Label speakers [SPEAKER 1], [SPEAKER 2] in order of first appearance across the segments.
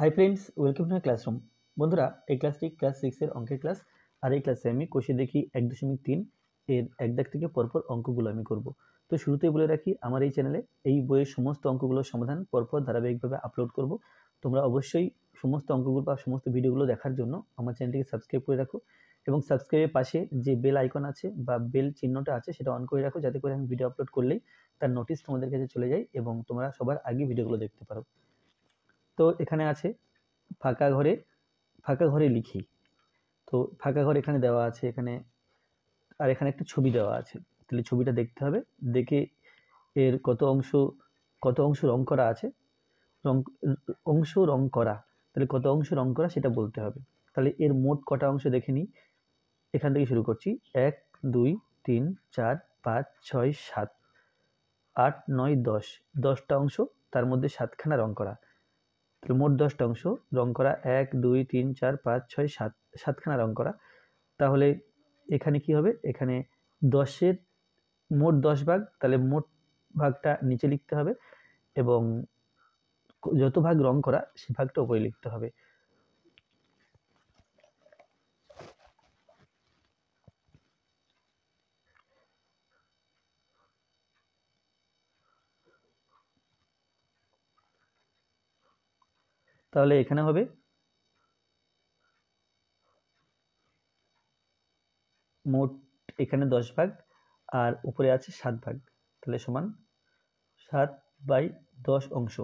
[SPEAKER 1] Hi friends, welcome to my classroom. বন্ধুরা, এই ক্লাসটি ক্লাস 6 এর অঙ্কের ক্লাস। আর এই ক্লাসে আমি কষে দেখি 1.3 এর এক দাগ থেকে পরপর অঙ্কগুলো আমি করব। তো শুরুতেই বলে রাখি, আমার এই চ্যানেলে এই বইয়ের সমস্ত অঙ্কগুলোর সমাধান পরপর ধারাবাহিকভাবে আপলোড করব। তোমরা অবশ্যই সমস্ত অঙ্কগুলো বা সমস্ত ভিডিওগুলো দেখার জন্য আমার চ্যানেলটিকে সাবস্ক্রাইব করে রাখো এবং সাবস্ক্রাইবের পাশে যে বেল আইকন আছে বা বেল চিহ্নটা আছে সেটা অন করে রাখো, যাতে করে আমি ভিডিও আপলোড করলেই তার নোটিশ তোমাদের কাছে চলে যায় এবং তোমরা সবার আগে ভিডিওগুলো দেখতে পারো। তো এখানে আছে ফাঁকা ঘরে লিখি। তো ফাঁকা ঘর এখানে দেওয়া আছে, এখানে আর এখানে একটা ছবি দেওয়া আছে। তাহলে ছবিটা দেখতে হবে, দেখে এর কত অংশ রং করা আছে, রং রং করা, তাহলে কত অংশ রং করা সেটা বলতে হবে। তাহলে এর মোট কটা অংশ দেখে নিই। এখান থেকে শুরু করছি। 1 2 3 4 5 6 7 8 9 10, 10টা অংশ, তার মধ্যে 7খানা রং করা। তাহলে মোট 10টা অংশ রং করা, 1 2 3 4 5 6 7, 7খানা রং করা। তাহলে এখানে কি হবে, এখানে 10-এর মোট 10 ভাগ, তাহলে মোট ভাগটা নিচে লিখতে হবে এবং যত ভাগ রং করা সে ভাগটা উপরে লিখতে হবে। তাহলে এখানে হবে মোট, এখানে 10 ভাগ আর উপরে আছে 7 ভাগ, তাহলে সমান 7/10 অংশ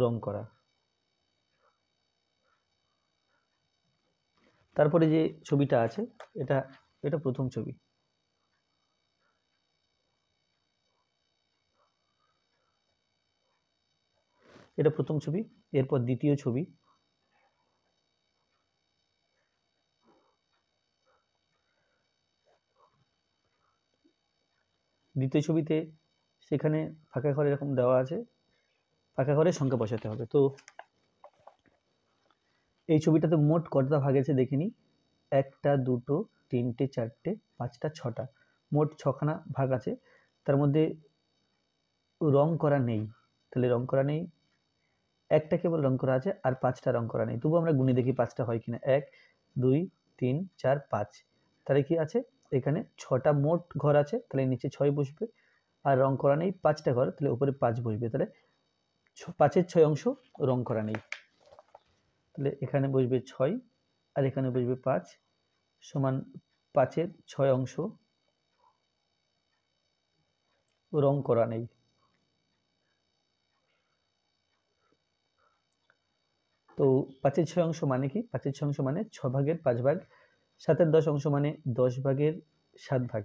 [SPEAKER 1] রং করা। তারপরে যে ছবিটা আছে, এটা এটা প্রথম ছবি। এটা প্রথম ছবি। এরপর দ্বিতীয় ছবি, দ্বিতীয় ছবিতে সেখানে ফাঁকা ঘর এরকম দেওয়া আছে, ফাঁকা ঘরের সংখ্যা বসাতে হবে। তো এই ছবিটাতে মোট কতটা ভাগ আছে দেখে নিই। 1টা 2টো 3টে 4টে 5টা 6টা, মোট 6খানা ভাগ আছে। তার মধ্যে রং করা নেই, তাহলে রং করা নেই, একটা কেবল রং করা আছে আর 5টা রং করা নেই। তবু আমরা গুনে দেখি 5টা হয় কিনা। 1 2 3 4 5, তাহলে কি আছে, এখানে 6টা মোট ঘর আছে, তাহলে নিচে 6 বসবে। আর রং করা নেই 5টা ঘর, তাহলে উপরে 5 বসবে। তাহলে 5-এর 6 অংশ রং করা নেই, তাহলে এখানে বসবে 6 আর এখানে বসবে 5, সমান 5-এর 6 অংশ রং করা নেই। তো 5-এর 6 অংশ মানে কি, 5-এর 6 অংশ মানে 6 ভাগের 5 ভাগ, 7-এর 10 অংশ মানে 10 ভাগের 7 ভাগ।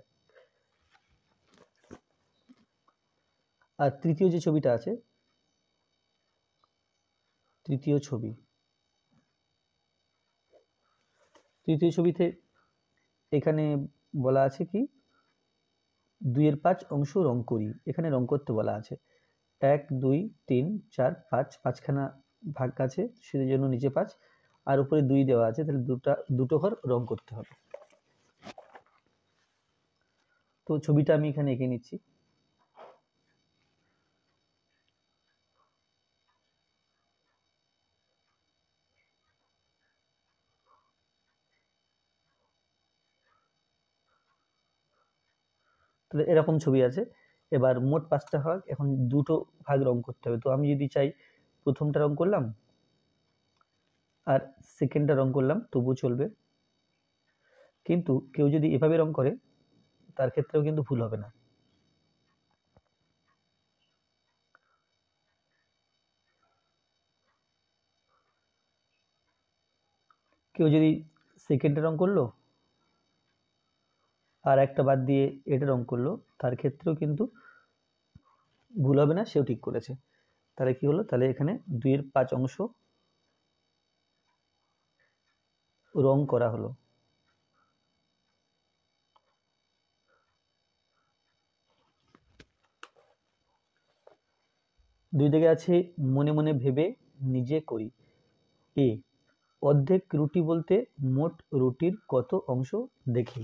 [SPEAKER 1] আর তৃতীয় যে ছবিটা আছে, তৃতীয় ছবিতে এখানে বলা আছে কি 2-এর 5 অংশ রং করি, এখানে রং করতে বলা আছে। 1 2 3 4 5, 5খানা ভাগ আছে, সেই জন্য নিচে 5 আর উপরে 2 দেওয়া আছে, তাহলে দুটো ঘর রং করতে হবে। তো ছবিটা আমি এখানে এঁকে নিচ্ছি। তাহলে এরকম ছবি আছে। এবার মোট 5টা ভাগ, এখন দুটো ভাগ রং করতে হবে। তো আমি যদি চাই প্রথমটা রং করলাম আর সেকেন্ডটা রং করলাম, তবু চলবে। কিন্তু কেউ যদি এভাবে রং করে তার ক্ষেত্রেও কিন্তু ভুল হবে না। কেউ যদি সেকেন্ডটা রং করলো আর একটা বাদ দিয়ে এটা রং করলো, তার ক্ষেত্রেও কিন্তু ভুল হবে না, সেও ঠিক করেছে। তাহলে কি হলো, তাহলে এখানে 2-এর 5 অংশ রং করা হলো। দুই দিকে আছে মনে মনে ভেবে নিজে করি। এ, অর্ধেক রুটি বলতে মোট রুটির কত অংশ দেখি।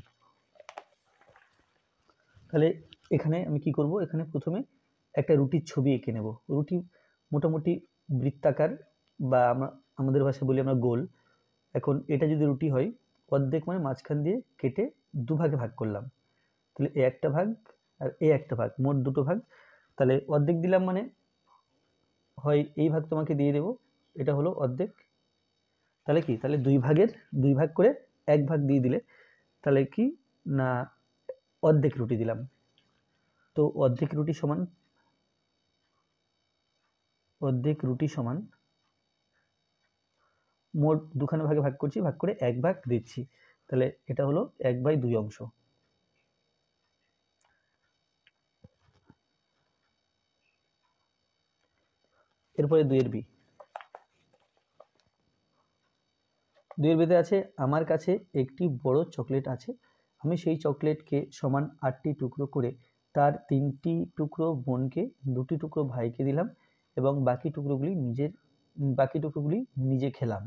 [SPEAKER 1] তাহলে এখানে আমি কি করব, এখানে প্রথমে একটা রুটির ছবি এঁকে নেব। রুটি মোটামুটি বৃত্তাকার, বা আমাদের ভাষায় বলি আমরা গোল। এখন এটা যদি রুটি হয়, অর্ধেক মানে মাঝখান দিয়ে কেটে দুভাগে ভাগ করলাম, তাহলে এ একটা ভাগ আর এ একটা ভাগ, মোট দুটো ভাগ। তাহলে অর্ধেক দিলাম মানে হয় এই ভাগ তোমাকে দিয়ে দেবো, এটা হলো অর্ধেক। তাহলে কি, তাহলে দুই ভাগ করে এক ভাগ দিয়ে দিলে তাহলে কি না অর্ধেক রুটি দিলাম। তো অর্ধেক রুটি সমান মোট দুখানা ভাগে ভাগ করছি, ভাগ করে এক ভাগ দিচ্ছি, তাহলে এটা হলো 1/2 অংশ। এরপরে 2 এর বি। 2 এর বিতে আছে, আমার কাছে একটি বড় চকলেট আছে, আমি সেই চকলেটকে সমান 8টি টুকরো করে তার 3টি টুকরো বোনকে, 2টি টুকরো ভাইকে দিলাম এবং বাকি টুকরোগুলি নিজে খেলাম।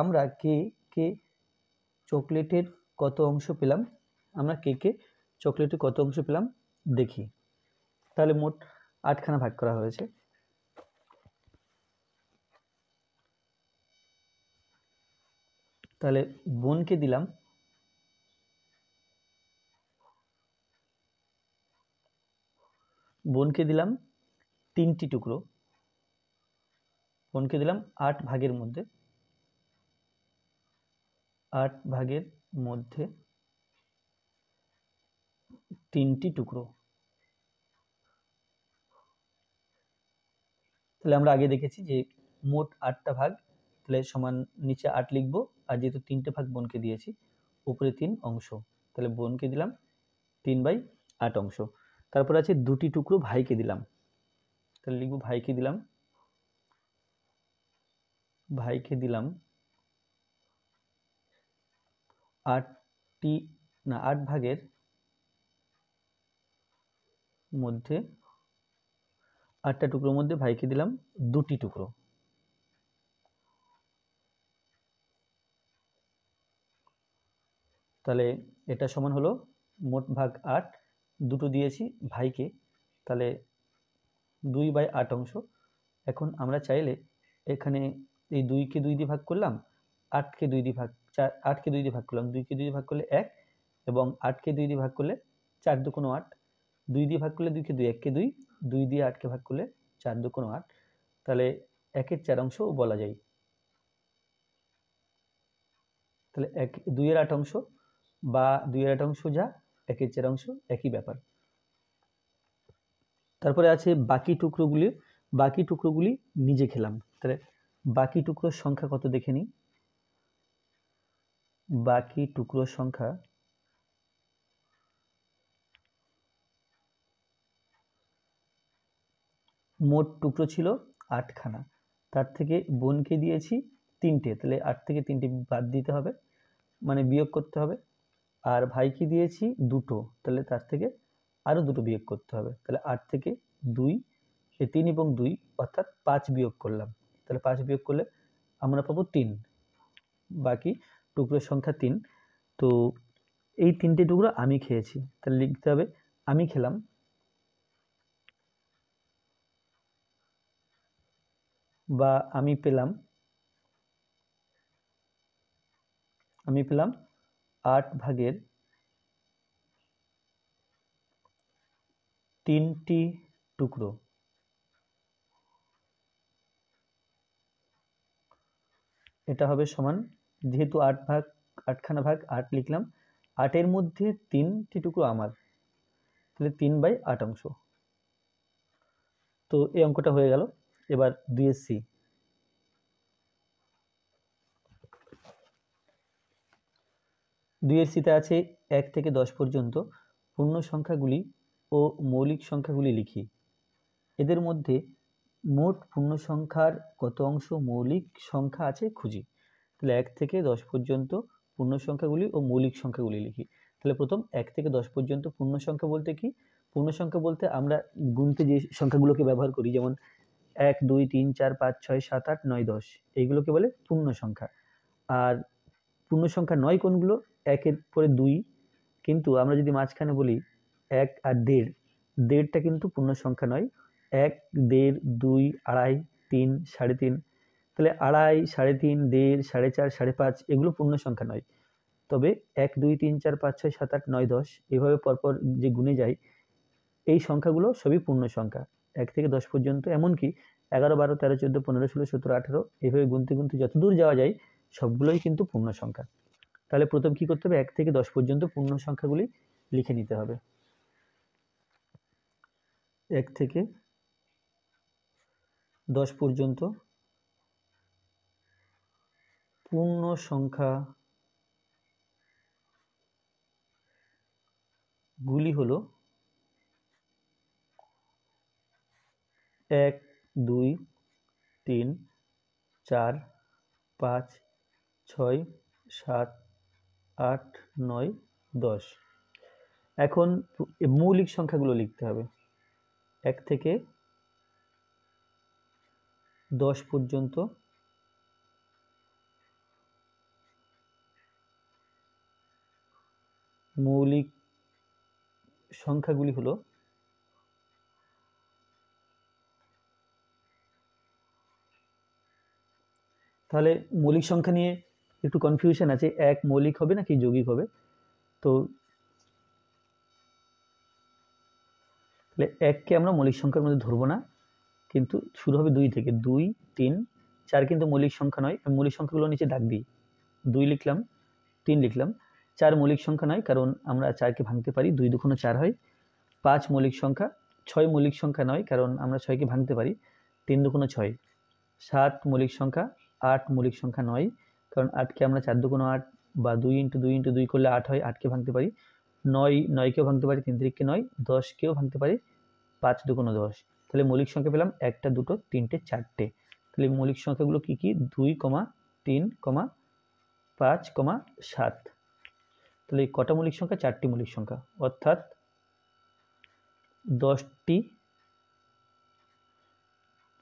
[SPEAKER 1] আমরা কে কে চকলেটের কত অংশ পেলাম, দেখি। তাহলে মোট 8খানা ভাগ করা হয়েছে। তাহলে বোনকে দিলাম 3টি টুকরো, বোনকে দিলাম 8 ভাগের মধ্যে 3টি টুকরো। তাহলে আমরা আগে দেখেছি যে মোট 8টা ভাগ, তাহলে সমান নিচে 8 লিখবো, আর যেহেতু 3টে ভাগ বোনকে দিয়েছি উপরে 3 অংশ, তাহলে বোনকে দিলাম 3/8 অংশ। তারপর আছে 2টি টুকরো ভাইকে দিলাম, তাহলে লিখবো ভাইকে দিলাম 8 ভাগের মধ্যে 8টা টুকরোর মধ্যে ভাইকে দিলাম 2টি টুকরো। তাহলে এটা সমান হলো মোট ভাগ 8, দুটো দিয়েছি ভাইকে, তাহলে 2/8 অংশ। এখন আমরা চাইলে এখানে এই 2কে 2 দিয়ে ভাগ করলাম, 8কে 2 দিয়ে ভাগ 8কে 2 দিয়ে ভাগ করলাম, 2কে 2 দিয়ে ভাগ করলে 1, এবং 8কে 2 দিয়ে ভাগ করলে 4 দুগুণ 8, 2 দিয়ে ভাগ করলে 2কে 2, 1কে 2, 2 দিয়ে 8কে ভাগ করলে 4 দুগুণ 8, তাহলে 1/4 অংশ বলা যায়। তাহলে 2/8 অংশ বা 2/8 অংশ যা 1/4 অংশ একই ব্যাপার। তারপরে আছে বাকি টুকরোগুলি নিজে খেলাম। তাহলে বাকি টুকরোর সংখ্যা কত দেখে নিই। বাকি টুকরোর সংখ্যা মোট টুকরো ছিল 8খানা, তার থেকে বোনকে দিয়েছি 3টে, তাহলে 8 থেকে 3টে বাদ দিতে হবে, মানে বিয়োগ করতে হবে। আর ভাইকে দিয়েছি 2টো, তাহলে তার থেকে আরও 2টো বিয়োগ করতে হবে, তাহলে 8 থেকে 2, 3 এবং 2 অর্থাৎ 5 বিয়োগ করলাম, তাহলে 5 বিয়োগ করলে আমরা পাবো 3, বাকি টুকরোর সংখ্যা 3। তো এই 3টে টুকরো আমি খেয়েছি, তাহলে লিখতে হবে আমি খেলাম বা আমি পেলাম 8 ভাগের 3টি টুকরো। এটা হবে সমান, যেহেতু 8খানা ভাগ 8 লিখলাম, 8-এর মধ্যে 3টি টুকরো আমার, তাহলে 3/8 অংশ। তো এই অঙ্কটা হয়ে গেল। এবার 2 সি। 2 সিতে আছে 1 থেকে 10 পর্যন্ত পূর্ণ সংখ্যাগুলি ও মৌলিক সংখ্যাগুলি লিখি, এদের মধ্যে মোট পূর্ণ সংখ্যার কত অংশ মৌলিক সংখ্যা আছে খুঁজি। তাহলে 1 থেকে 10 পর্যন্ত পূর্ণ সংখ্যাগুলি ও মৌলিক সংখ্যাগুলি লিখি। তাহলে প্রথম 1 থেকে 10 পর্যন্ত পূর্ণ সংখ্যা বলতে কি, পূর্ণ সংখ্যা বলতে আমরা গুনতে যে সংখ্যাগুলোকে ব্যবহার করি, যেমন 1 2 3 4 5 6 7 8 9 10, এইগুলোকে বলে পূর্ণ সংখ্যা। আর পূর্ণ সংখ্যা নয় কোনগুলো, 1-এর পরে 2, কিন্তু আমরা যদি মাঝখানে বলি 1 আর 1.5, 1.5টা কিন্তু পূর্ণ সংখ্যা নয়, 1, 1.5, 2, 2.5, 3, 3.5। তাহলে 2.5, 3.5, 1.5, 4.5, 5.5 এগুলো পূর্ণ সংখ্যা নয়। তবে 1, 2, 3, 4, 5, 6, 7, 8, 9, 10 এভাবে পরপর যে গুণে যায় এই সংখ্যাগুলো সবই পূর্ণ সংখ্যা 1 থেকে 10 পর্যন্ত। এমনকি 11, 12, 13, 14, 15, 16, 17, 18 এভাবে গুনতে গুনতে যতদূর যাওয়া যায় সবগুলোই কিন্তু পূর্ণ সংখ্যা। তাহলে প্রথম কি করতে হবে, 1 থেকে 10 পর্যন্ত পূর্ণ সংখ্যাগুলি লিখে নিতে হবে। 1 থেকে 10 পর্যন্ত পূর্ণ সংখ্যা গুলি হলো 1, 2, 3, 4, 5, 6, 7, 8, 9, 10। এখন মৌলিক সংখ্যাগুলো লিখতে হবে। 1 থেকে 10 পর্যন্ত মৌলিক সংখ্যাগুলি হলো তাহলে মৌলিক সংখ্যা নিয়ে একটু কনফিউশন আছে, 1 মৌলিক হবে নাকি যৌগিক হবে। তো তাহলে 1 কে আমরা মৌলিক সংখ্যার মধ্যে ধরবো না, কিন্তু শুরু হবে 2 থেকে। 2, 3, 4 কিন্তু মৌলিক সংখ্যা নয়। আমি মৌলিক সংখ্যাগুলো নিচে দাগ দিই। 2 লিখলাম, 3 লিখলাম। 4 মৌলিক সংখ্যা নয়, কারণ আমরা 4 কে ভাঙতে পারি, 2 দুগুণে 4 হয়। 5 মৌলিক সংখ্যা। 6 মৌলিক সংখ্যা নয়, কারণ আমরা 6 কে ভাঙতে পারি, 3 দুগুণে 6। 7 মৌলিক সংখ্যা। 8 মৌলিক সংখ্যা নয়, কারণ 8 কে আমরা 4 দুগুণে 8 বা 2 ইন্টু 2 ইন্টু 2 করলে 8 হয়, 8 কে ভাঙতে পারি। 9 কেও ভাঙতে পারি, 3 3 কে 9। 10 কেও ভাঙতে পারি, 5 দুগুণে 10। তাহলে মৌলিক সংখ্যা পেলাম 1টা, 2টো, 3টে, 4টে। তাহলে মৌলিক সংখ্যাগুলো কি কি, 2, 3, 5, 7। তাহলে কটা মৌলিক সংখ্যা, 4টি মৌলিক সংখ্যা, অর্থাৎ 10টি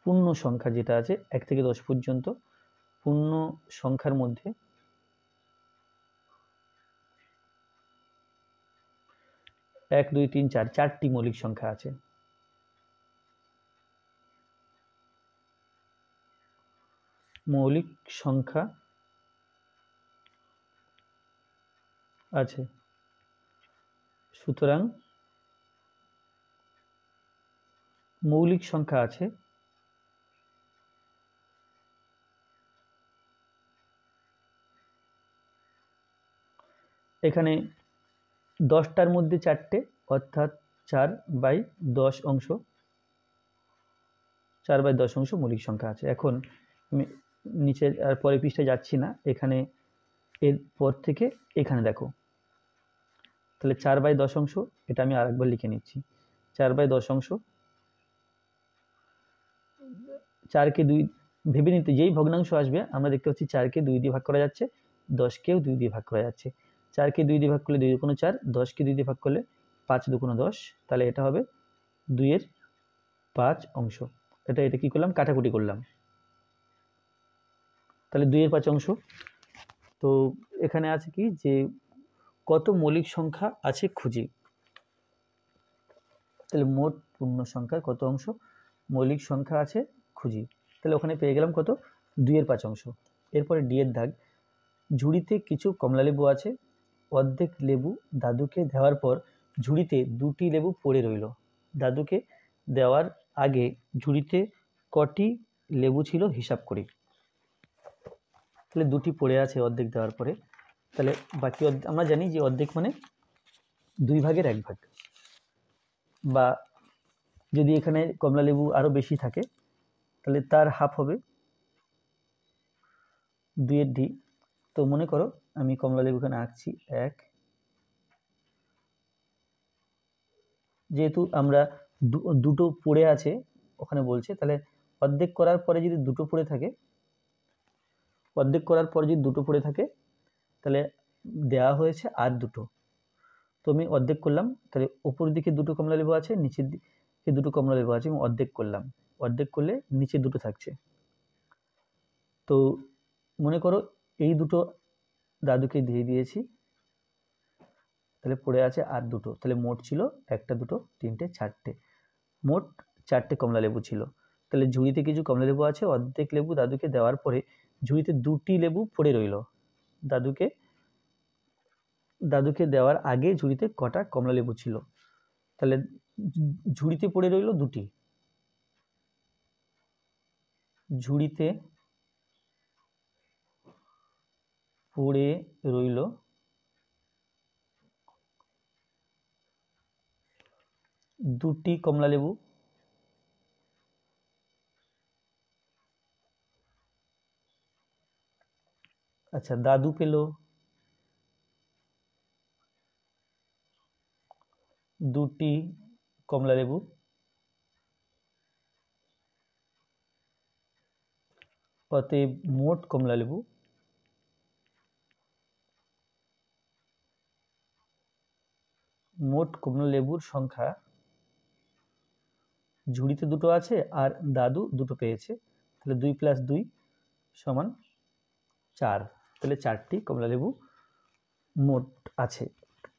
[SPEAKER 1] পূর্ণ সংখ্যা যেটা আছে 1 থেকে 10 পর্যন্ত পূর্ণ সংখ্যার মধ্যে 1, 2, 3, 4 4টি মৌলিক সংখ্যা আছে। মৌলিক সংখ্যা আছে, সুতরাং মৌলিক সংখ্যা আছে এখানে 10টার মধ্যে 4টে, অর্থাৎ 4/10 অংশ, 4/10 অংশ মৌলিক সংখ্যা আছে। এখন আমি নিচে আর পরের পৃষ্ঠায় যাচ্ছি না, এখানে এরপর থেকে এখানে দেখো, তাহলে 4/10 অংশ, এটা আমি আরেকবার লিখে নিচ্ছি। 4/10 অংশ, 4কে 2 ভেবে নিতে, যেই ভগ্নাংশ আসবে আমরা দেখতে পাচ্ছি 4কে 2 দিয়ে ভাগ করা যাচ্ছে, 10কেও 2 দিয়ে ভাগ করা যাচ্ছে। 4কে 2 দিয়ে ভাগ করলে 2 দুগুণ 4, 10কে 2 দিয়ে ভাগ করলে 5 দুগুণ 10। তাহলে এটা হবে 2 এর 5 অংশ। এটা কি করলাম, কাটাকুটি করলাম। তাহলে 2 এর 5 অংশ। তো এখানে আছে কি যে কত মৌলিক সংখ্যা আছে খুঁজি। তাহলে মোট পূর্ণ সংখ্যার কত অংশ মৌলিক সংখ্যা আছে খুঁজি। তাহলে ওখানে পেয়ে গেলাম কত, 2 এর 5 অংশ। এরপরে ডি এর দাগ, ঝুড়িতে কিছু কমলা লেবু আছে, অর্ধেক লেবু দাদুকে দেওয়ার পর ঝুড়িতে 2টি লেবু পড়ে রইল। দাদুকে দেওয়ার আগে ঝুড়িতে কটি লেবু ছিল হিসাব করি। তাহলে 2টি পড়ে আছে অর্ধেক দেওয়ার পরে, তাহলে বাকি আমরা জানি যে অর্ধেক মানে 2 ভাগের 1 ভাগ, বা যদি এখানে কমলা লেবু আরো বেশি থাকে তাহলে তার হাফ হবে 2 এর ডি। তো মনে করো আমি কমলা লেবু এখানে আঁকছি 1, যেহেতু আমরা দুটো পড়ে আছে ওখানে বলছে, তাহলে অর্ধেক করার পরে যদি দুটো পড়ে থাকে, অর্ধেক করার পরে যদি দুটো পড়ে থাকে তাহলে দেওয়া হয়েছে আর দুটো। তো আমি অর্ধেক করলাম, তাহলে উপর দিকে দুটো কমলা লেবু আছে, নিচের দিকে দুটো কমলা লেবু আছে, আমি অর্ধেক করলাম। অর্ধেক করলে নিচে দুটো থাকছে। তো মনে করো এই দুটো দাদুকে দিয়ে দিয়েছি, তাহলে পড়ে আছে আর দুটো। তাহলে মোট ছিল 1টা, 2টো, 3টে, 4টে, মোট 4টে কমলা লেবু ছিল। তাহলে ঝুড়িতে কিছু কমলা লেবু আছে, অর্ধেক লেবু দাদুকে দেওয়ার পরে ঝুড়িতে 2টি লেবু পড়ে রইল। দাদুকে দেওয়ার আগে ঝুড়িতে কটা কমলা লেবু ছিল? তাহলে ঝুড়িতে পড়ে রইল 2টি, ঝুড়িতে পড়ে রইল 2টি কমলা লেবু। আচ্ছা, দাদু পেল 2টি কমলা লেবু, অতএব মোট কমলা লেবুর সংখ্যা, ঝুড়িতে 2টো আছে আর দাদু 2টো পেয়েছে, তাহলে 2 + 2 = 4। তাহলে 4টি কমলা লেবু মোট আছে।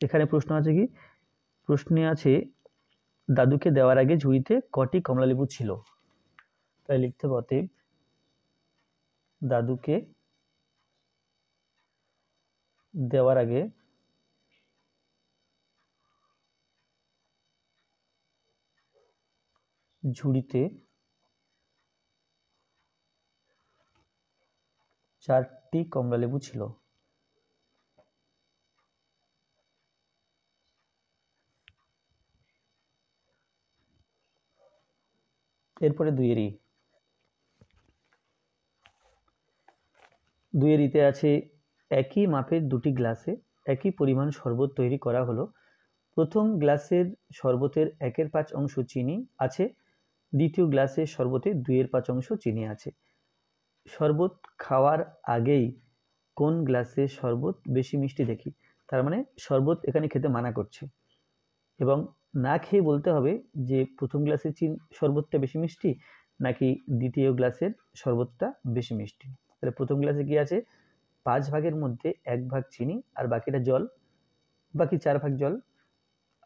[SPEAKER 1] এখানে প্রশ্ন আছে কি? প্রশ্নে আছে দাদুকে দেওয়ার আগে ঝুড়িতে কটি কমলা লেবু ছিল? তাই লিখতে হবে অতএব দাদুকে দেওয়ার আগে ঝুড়িতে 4টি কমলা লেবু ছিল। এরপরে 2 এর ইতে আছে একই মাপের 2টি গ্লাসে একই পরিমাণ শরবত তৈরি করা হলো। প্রথম গ্লাসের শরবতের 1/5 অংশ চিনি আছে, দ্বিতীয় গ্লাসের শরবতে 2/5 অংশ চিনি আছে। শরবত খাওয়ার আগেই কোন গ্লাসে শরবত বেশি মিষ্টি দেখি? তার মানে শরবত এখানে খেতে মানা করছে এবং না খেয়ে বলতে হবে যে প্রথম গ্লাসের শরবতটা বেশি মিষ্টি নাকি দ্বিতীয় গ্লাসের শরবতটা বেশি মিষ্টি। তাহলে প্রথম গ্লাসে কি আছে? 5 ভাগের মধ্যে 1 ভাগ চিনি আর বাকিটা জল, বাকি 4 ভাগ জল।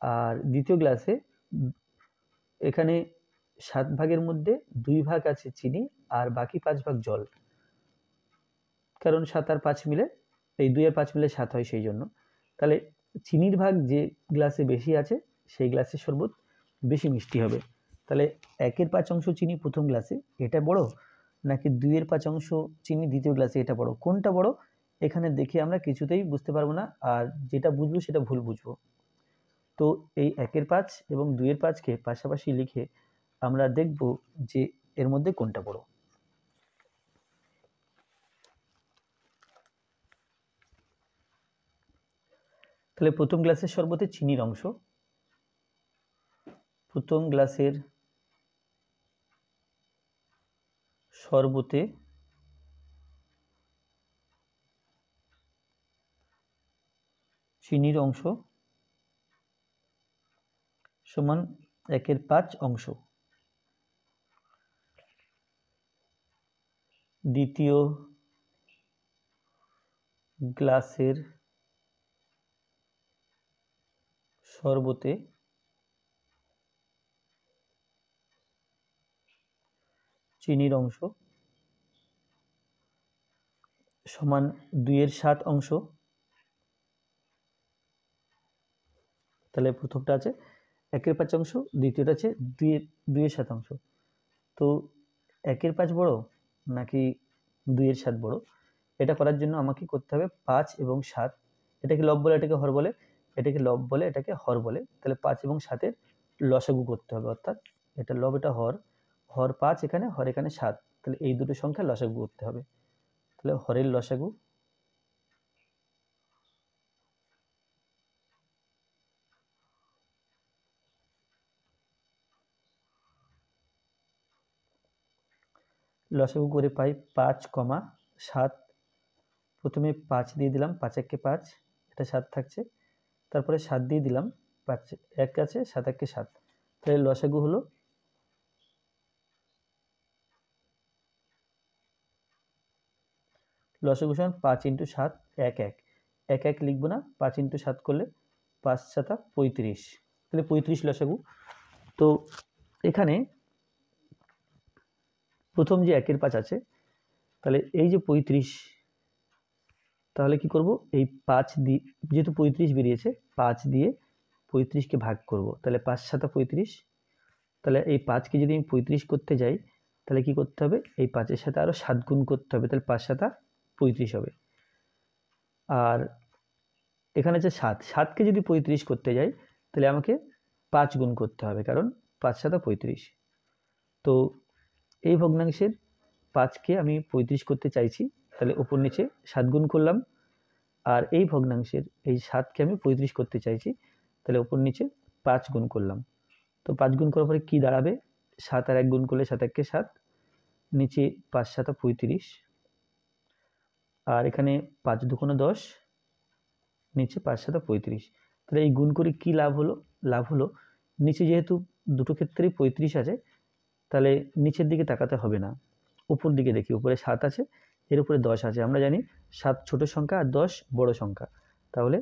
[SPEAKER 1] আর দ্বিতীয় গ্লাসে এখানে 7 ভাগের মধ্যে 2 ভাগ আছে চিনি আর বাকি 5 ভাগ জল, কারণ 7 আর 5 মিলে, এই 2 আর 5 মিলে 7 হয়, সেই জন্য। তাহলে চিনির ভাগ যে গ্লাসে বেশি আছে সেই গ্লাসের শরবত বেশি মিষ্টি হবে। তাহলে 1/5 অংশ চিনি প্রথম গ্লাসে, এটা বড়, নাকি 2/5 অংশ চিনি দ্বিতীয় গ্লাসে, এটা বড়? কোনটা বড় এখানে দেখে আমরা কিছুতেই বুঝতে পারবো না, আর যেটা বুঝবো সেটা ভুল বুঝবো। তো এই 1/5 এবং 2/5কে পাশাপাশি লিখে আমরা দেখব যে এর মধ্যে কোনটা বড়। তাহলে প্রথম গ্লাসের শরবতে চিনির অংশ, প্রথম গ্লাসের শরবতে চিনির অংশ সমান 1/5 অংশ। দ্বিতীয় গ্লাসের শরবতে চিনির অংশ সমান 2/7 অংশ। তাহলে প্রথমটা আছে 1/5 অংশ, দ্বিতীয়টা আছে 2/7 অংশ। তো 1/5 বড় নাকি 2/7 বড়? এটা করার জন্য আমাকে করতে হবে 5 এবং 7, এটাকে লব বলে এটাকে হর বলে, এটাকে লব বলে এটাকে হর বলে। তাহলে 5 এবং 7-এর লসাগু করতে হবে, অর্থাৎ এটা লব এটা হর, হর 5 এখানে, হর এখানে 7, তাহলে এই দুটো সংখ্যা লসাগু করতে হবে। তাহলে হরের লসাগু করে পাই 5,7। প্রথমে 5 দিয়ে দিলাম, 5 একে 5, এটা 7 থাকছে, তারপরে 7 দিয়ে দিলাম, 5 1 আছে, 7 একে 7, তাহলে লসাগু হলো লসাগু সমান 5 × 7 1 1, 1 1 লিখবো না, 5 × 7 করলে 5 7 35, তাহলে 35 লসাগু। তো এখানে প্রথম যে 1/5 আছে, তাহলে এই যে 35, তাহলে কি করব, এই 5 দিয়ে, যেহেতু 35 বেরিয়েছে, 5 দিয়ে 35কে ভাগ করব, তাহলে 5 7 35। তাহলে এই 5কে যদি আমি 35 করতে যাই, তাহলে কি করতে হবে, এই 5-এর সাথে আরো 7 গুণ করতে হবে, তাহলে 5 7 35 হবে। আর এখানে যে 7কে যদি 35 করতে যাই, তাহলে আমাকে 5 গুণ করতে হবে, কারণ 5 7 35। তো এই ভগ্নাংশের 5কে আমি 35 করতে চাইছি, তাহলে উপর নিচে 7 গুণ করলাম। আর এই ভগ্নাংশের এই 7কে আমি 35 করতে চাইছি, তাহলে উপর নিচে 5 গুণ করলাম। তো 5 গুণ করার পরে কি দাঁড়াবে, 7 আর 1 গুণ করলে 7 1 7, নিচে 5 7 35, আর এখানে 5 2 10, নিচে 5 7 35। তাহলে এই গুণ করে কি লাভ হলো, লাভ হলো নিচে যেহেতু দুটো ক্ষেত্রেই 35 আছে, তাহলে নিচের দিকে তাকাতে হবে না, উপর দিকে দেখি, উপরে 7 আছে, এর উপরে 10 আছে। আমরা জানি 7 ছোট সংখ্যা আর 10 বড় সংখ্যা, তাহলে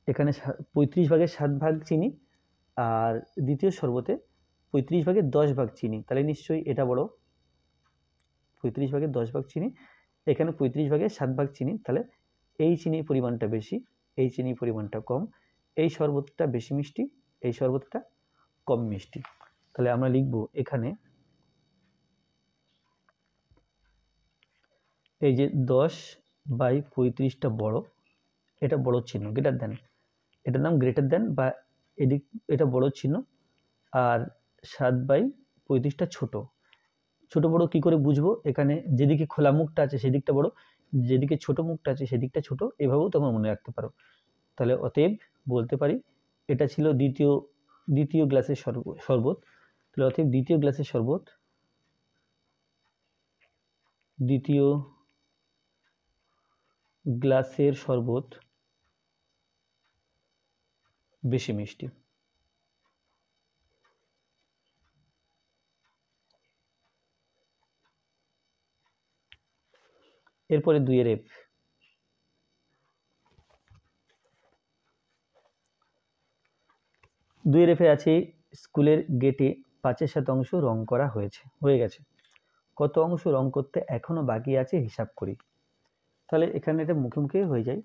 [SPEAKER 1] এখানে 35 ভাগের 7 ভাগ চিনি, আর দ্বিতীয় শরবতে 35 ভাগের 10 ভাগ চিনি, তাহলে নিশ্চয়ই এটা বড়। 35 ভাগের 10 ভাগ চিনি, এখানে 35 ভাগের 7 ভাগ চিনি, তাহলে এই চিনির পরিমাণটা বেশি, এই চিনির পরিমাণটা কম, এই শরবতটা বেশি মিষ্টি, এই শরবতটা কম মিষ্টি। তাহলে আমরা লিখব এখানে এই যে 10/35টা বড়, এটা বড় চিহ্ন, গ্রেটার দেন, এটার নাম গ্রেটার দেন, বা এদিক এটা বড় চিহ্ন। আর 7/35টা ছোট। ছোট বড় কি করে বুঝবো, এখানে যেদিকে খোলা মুখটা আছে সেদিকটা বড়, যেদিকে ছোট মুখটা আছে সেদিকটা ছোট, এভাবেও তোমরা মনে রাখতে পারো। তাহলে অতএব বলতে পারি এটা ছিল দ্বিতীয় গ্লাসের শরবত। তাহলে অতএব দ্বিতীয় গ্লাসের শরবত, দ্বিতীয় গ্লাসের শরবত বেশি মিষ্টি। এরপরে 2 এর এফ। 2 এর এফে আছে স্কুলের গেটে 5% রং করা হয়ে গেছে, কত অংশ রং করতে এখনো বাকি আছে হিসাব করি। তাহলে এখানে এটা মুখে মুখে হয়ে যায়,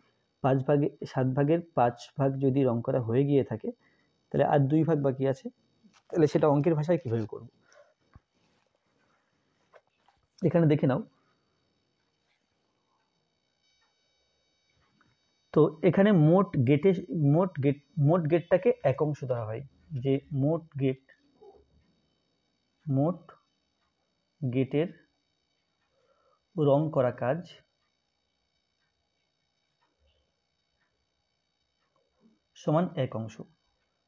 [SPEAKER 1] 7 ভাগের 5 ভাগ যদি রং করা হয়ে গিয়ে থাকে, তাহলে আর 2 ভাগ বাকি আছে, তাহলে সেটা অঙ্কের ভাষায় কিভাবে করব, এখানে দেখে নাও। তো এখানে মোট গেটটাকে 1 অংশ ধরা হয়, যে মোট গেটের রং করা কাজ সমান 1 অংশ,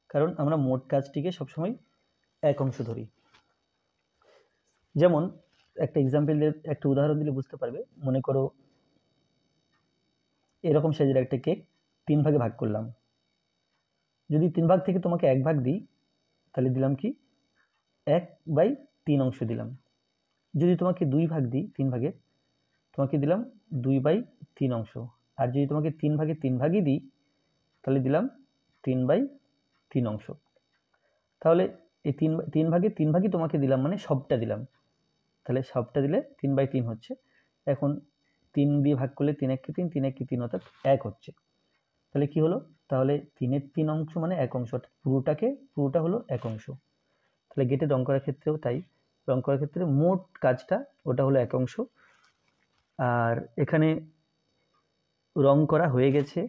[SPEAKER 1] কারণ আমরা মোট কাজটিকে সবসময় 1 অংশ ধরি। যেমন একটা একটা উদাহরণ দিলে বুঝতে পারবে। মনে করো এরকম সাইজের একটা কেক 3 ভাগে ভাগ করলাম, যদি 3 ভাগ থেকে তোমাকে 1 ভাগ দিই, তাহলে দিলাম কি 1/3 অংশ দিলাম। যদি তোমাকে 2 ভাগ দিই 3 ভাগে, তোমাকে দিলাম 2/3 অংশ। আর যদি তোমাকে 3 ভাগে 3 ভাগই দিই, তাহলে দিলাম 3/3 অংশ। তাহলে এই 3 ভাগে 3 ভাগই তোমাকে দিলাম, মানে সবটা দিলাম, তাহলে সবটা দিলে 3/3 হচ্ছে। এখন 3 দিয়ে ভাগ করলে 3 1 3, 3 1 3, অর্থাৎ 1 হচ্ছে। তাহলে কি হলো, তাহলে 3-এর 3 অংশ মানে 1 অংশ, অর্থাৎ পুরোটা হলো 1 অংশ। তাহলে গেটে রং করার ক্ষেত্রেও তাই, রং করার ক্ষেত্রে মোট কাজটা ওটা হলো 1 অংশ। আর এখানে রং করা হয়ে গেছে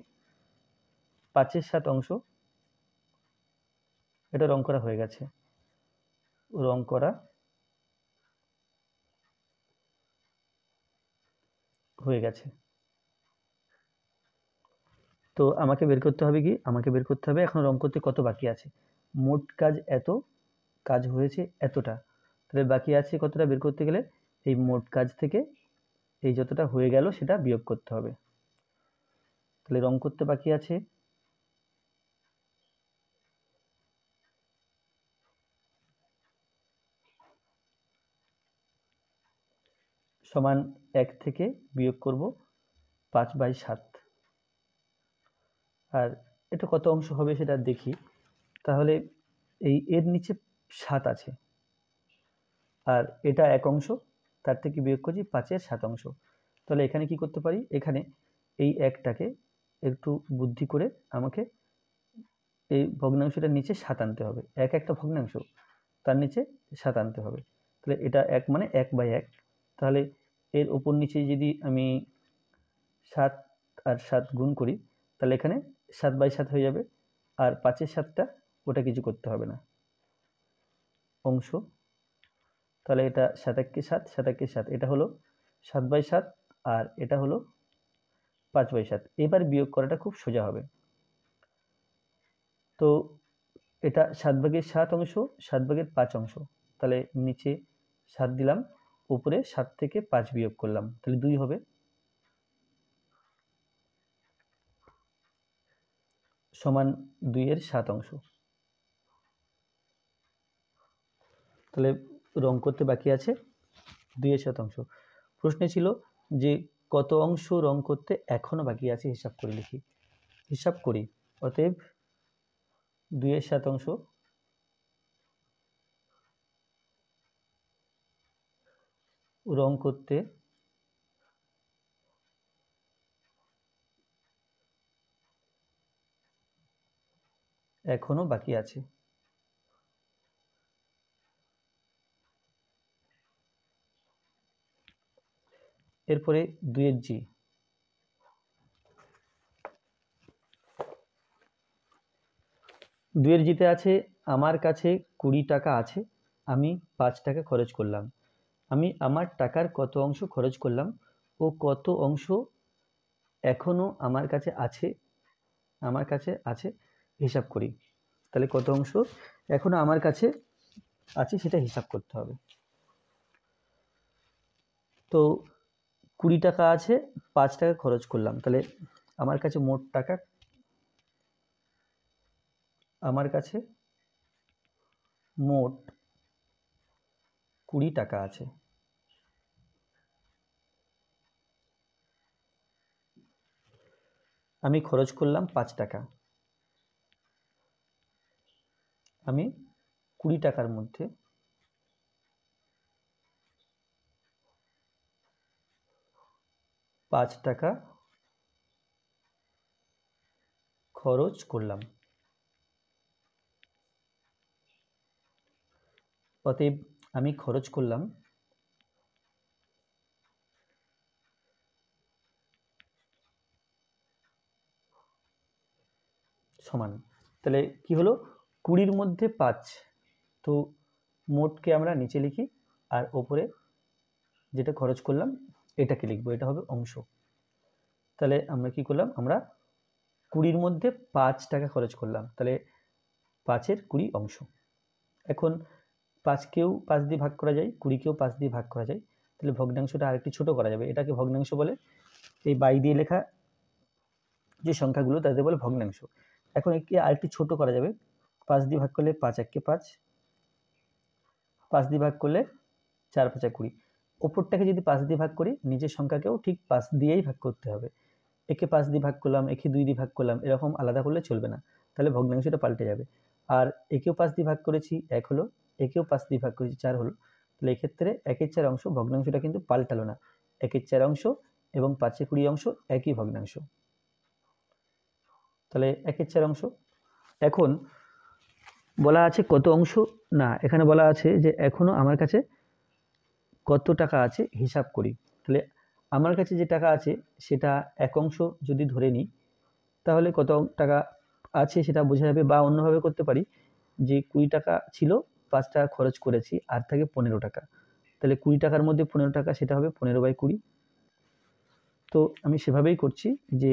[SPEAKER 1] 5/7 অংশ, এটা রং করা হয়ে গেছে, রং করা হয়ে গেছে। তো আমাকে বের করতে হবে কি, আমাকে বের করতে হবে এখন রং করতে কত বাকি আছে। মোট কাজ এত, কাজ হয়েছে এতটা, তাহলে বাকি আছে কতটা বের করতে গেলে, এই মোট কাজ থেকে এই যতটা হয়ে গেল সেটা বিয়োগ করতে হবে। তাহলে রং করতে বাকি আছে সমান 1 থেকে বিয়োগ করব 5/7। আর এটা কত অংশ হবে সেটা দেখি। তাহলে এর নিচে 7 আছে, আর এটা 1 অংশ, তার থেকে বিয়োগ করছি 5-এর 7 অংশ। তাহলে এখানে কি করতে পারি, এখানে এই 1টাকে একটু বুদ্ধি করে আমাকে এই ভগ্নাংশটার নিচে 7 আনতে হবে। 1 একটা ভগ্নাংশ, তার নিচে 7 আনতে হবে। তাহলে এটা 1 মানে 1/1। তাহলে এর উপর নিচে যদি আমি 7 আর 7 গুণ করি, তাহলে এখানে 7/7 হয়ে যাবে। আর 5-এর 7টা, ওটা কিছু করতে হবে না, অংশ। তাহলে এটা 7 একে 7, 7 একে 7, এটা হলো 7/7 আর এটা হলো 5/7। এবার বিয়োগ করাটা খুব সোজা হবে। তো এটা 7/7 অংশ, 7/5 অংশ। তাহলে নিচে 7 দিলাম, উপরে 7 থেকে 5 বিয়োগ করলাম, তাহলে 2 হবে। সমান 2-এর 7 অংশ। তাহলে রং করতে বাকি আছে 2-এর 7 অংশ। প্রশ্নে ছিল যে কত অংশ রং করতে এখনো বাকি আছে, হিসাব করে লিখি। হিসাব করি, অতএব 2-এর 7 অংশ রং করতে এখনো বাকি আছে। এরপরে 2-এর জি। 2-এর জিতে আছে আমার কাছে 20 টাকা আছে, আমি 5 টাকা খরচ করলাম। আমি আমার টাকার কত অংশ খরচ করলাম ও কত অংশ এখনো আমার কাছে আছে হিসাব করি। তাহলে কত অংশ এখনো আমার কাছে আছে সেটা হিসাব করতে হবে। তো 20 টাকা আছে, 5 টাকা খরচ করলাম, তাহলে আমার কাছে মোট টাকা, আমার কাছে মোট 20 টাকা আছে। আমি খরচ করলাম 5 টাকা। আমি 20 টাকার মধ্যে 5 টাকা খরচ করলাম। অতএব আমি খরচ করলাম সমান, তাহলে কি হলো 20-র মধ্যে 5, তো মোটকে আমরা নিচে লিখি আর ওপরে যেটা খরচ করলাম এটাকে লিখবো, এটা হবে অংশ। তাহলে আমরা কি করলাম, আমরা 20-র মধ্যে 5 টাকা খরচ করলাম, তাহলে 5-এর 20 অংশ। এখন 5কেও 5 দিয়ে ভাগ করা যায়, 20কেও 5 দিয়ে ভাগ করা যায়, তাহলে ভগ্নাংশটা আরেকটু ছোট করা যাবে, এটাকে ভগ্নাংশ বলে। এই বাই দিয়ে লেখা যে সংখ্যাগুলো তাদের বলে ভগ্নাংশ। এখন একে আরেকটু ছোট করা যাবে, 5 দিয়ে ভাগ করলে 5 একে 5, 5 দিয়ে ভাগ করলে 4 5 20। ওপরটাকে যদি 5 দিয়ে ভাগ করি, নিচের সংখ্যাকেও ঠিক 5 দিয়েই ভাগ করতে হবে। একে 5 দিয়ে ভাগ করলাম, একে 2 দিয়ে ভাগ করলাম, এরকম আলাদা করলে চলবে না, তাহলে ভগ্নাংশটা পাল্টে যাবে। আর একেও 5 দিয়ে ভাগ করেছি 1 হলো, একেও 5 দিয়ে ভাগ করেছি 4 হলো, তাহলে এক্ষেত্রে 1-এর 4 অংশ, ভগ্নাংশটা কিন্তু পাল্টালো না। 1-এর 4 অংশ এবং 5-এর 20 অংশ একই ভগ্নাংশ। তাহলে 1-এর 4 অংশ। এখন বলা আছে কত অংশ, না এখানে বলা আছে যে এখনো আমার কাছে কত টাকা আছে হিসাব করি। তাহলে আমার কাছে যে টাকা আছে সেটা 1 অংশ যদি ধরে নিই, তাহলে কত টাকা আছে সেটা বোঝা যাবে। বা অন্যভাবে করতে পারি যে 20 টাকা ছিল, 5 টাকা খরচ করেছি, আর থাকে 15 টাকা। তাহলে 20 টাকার মধ্যে 15 টাকা, সেটা হবে 15/20। তো আমি সেভাবেই করছি যে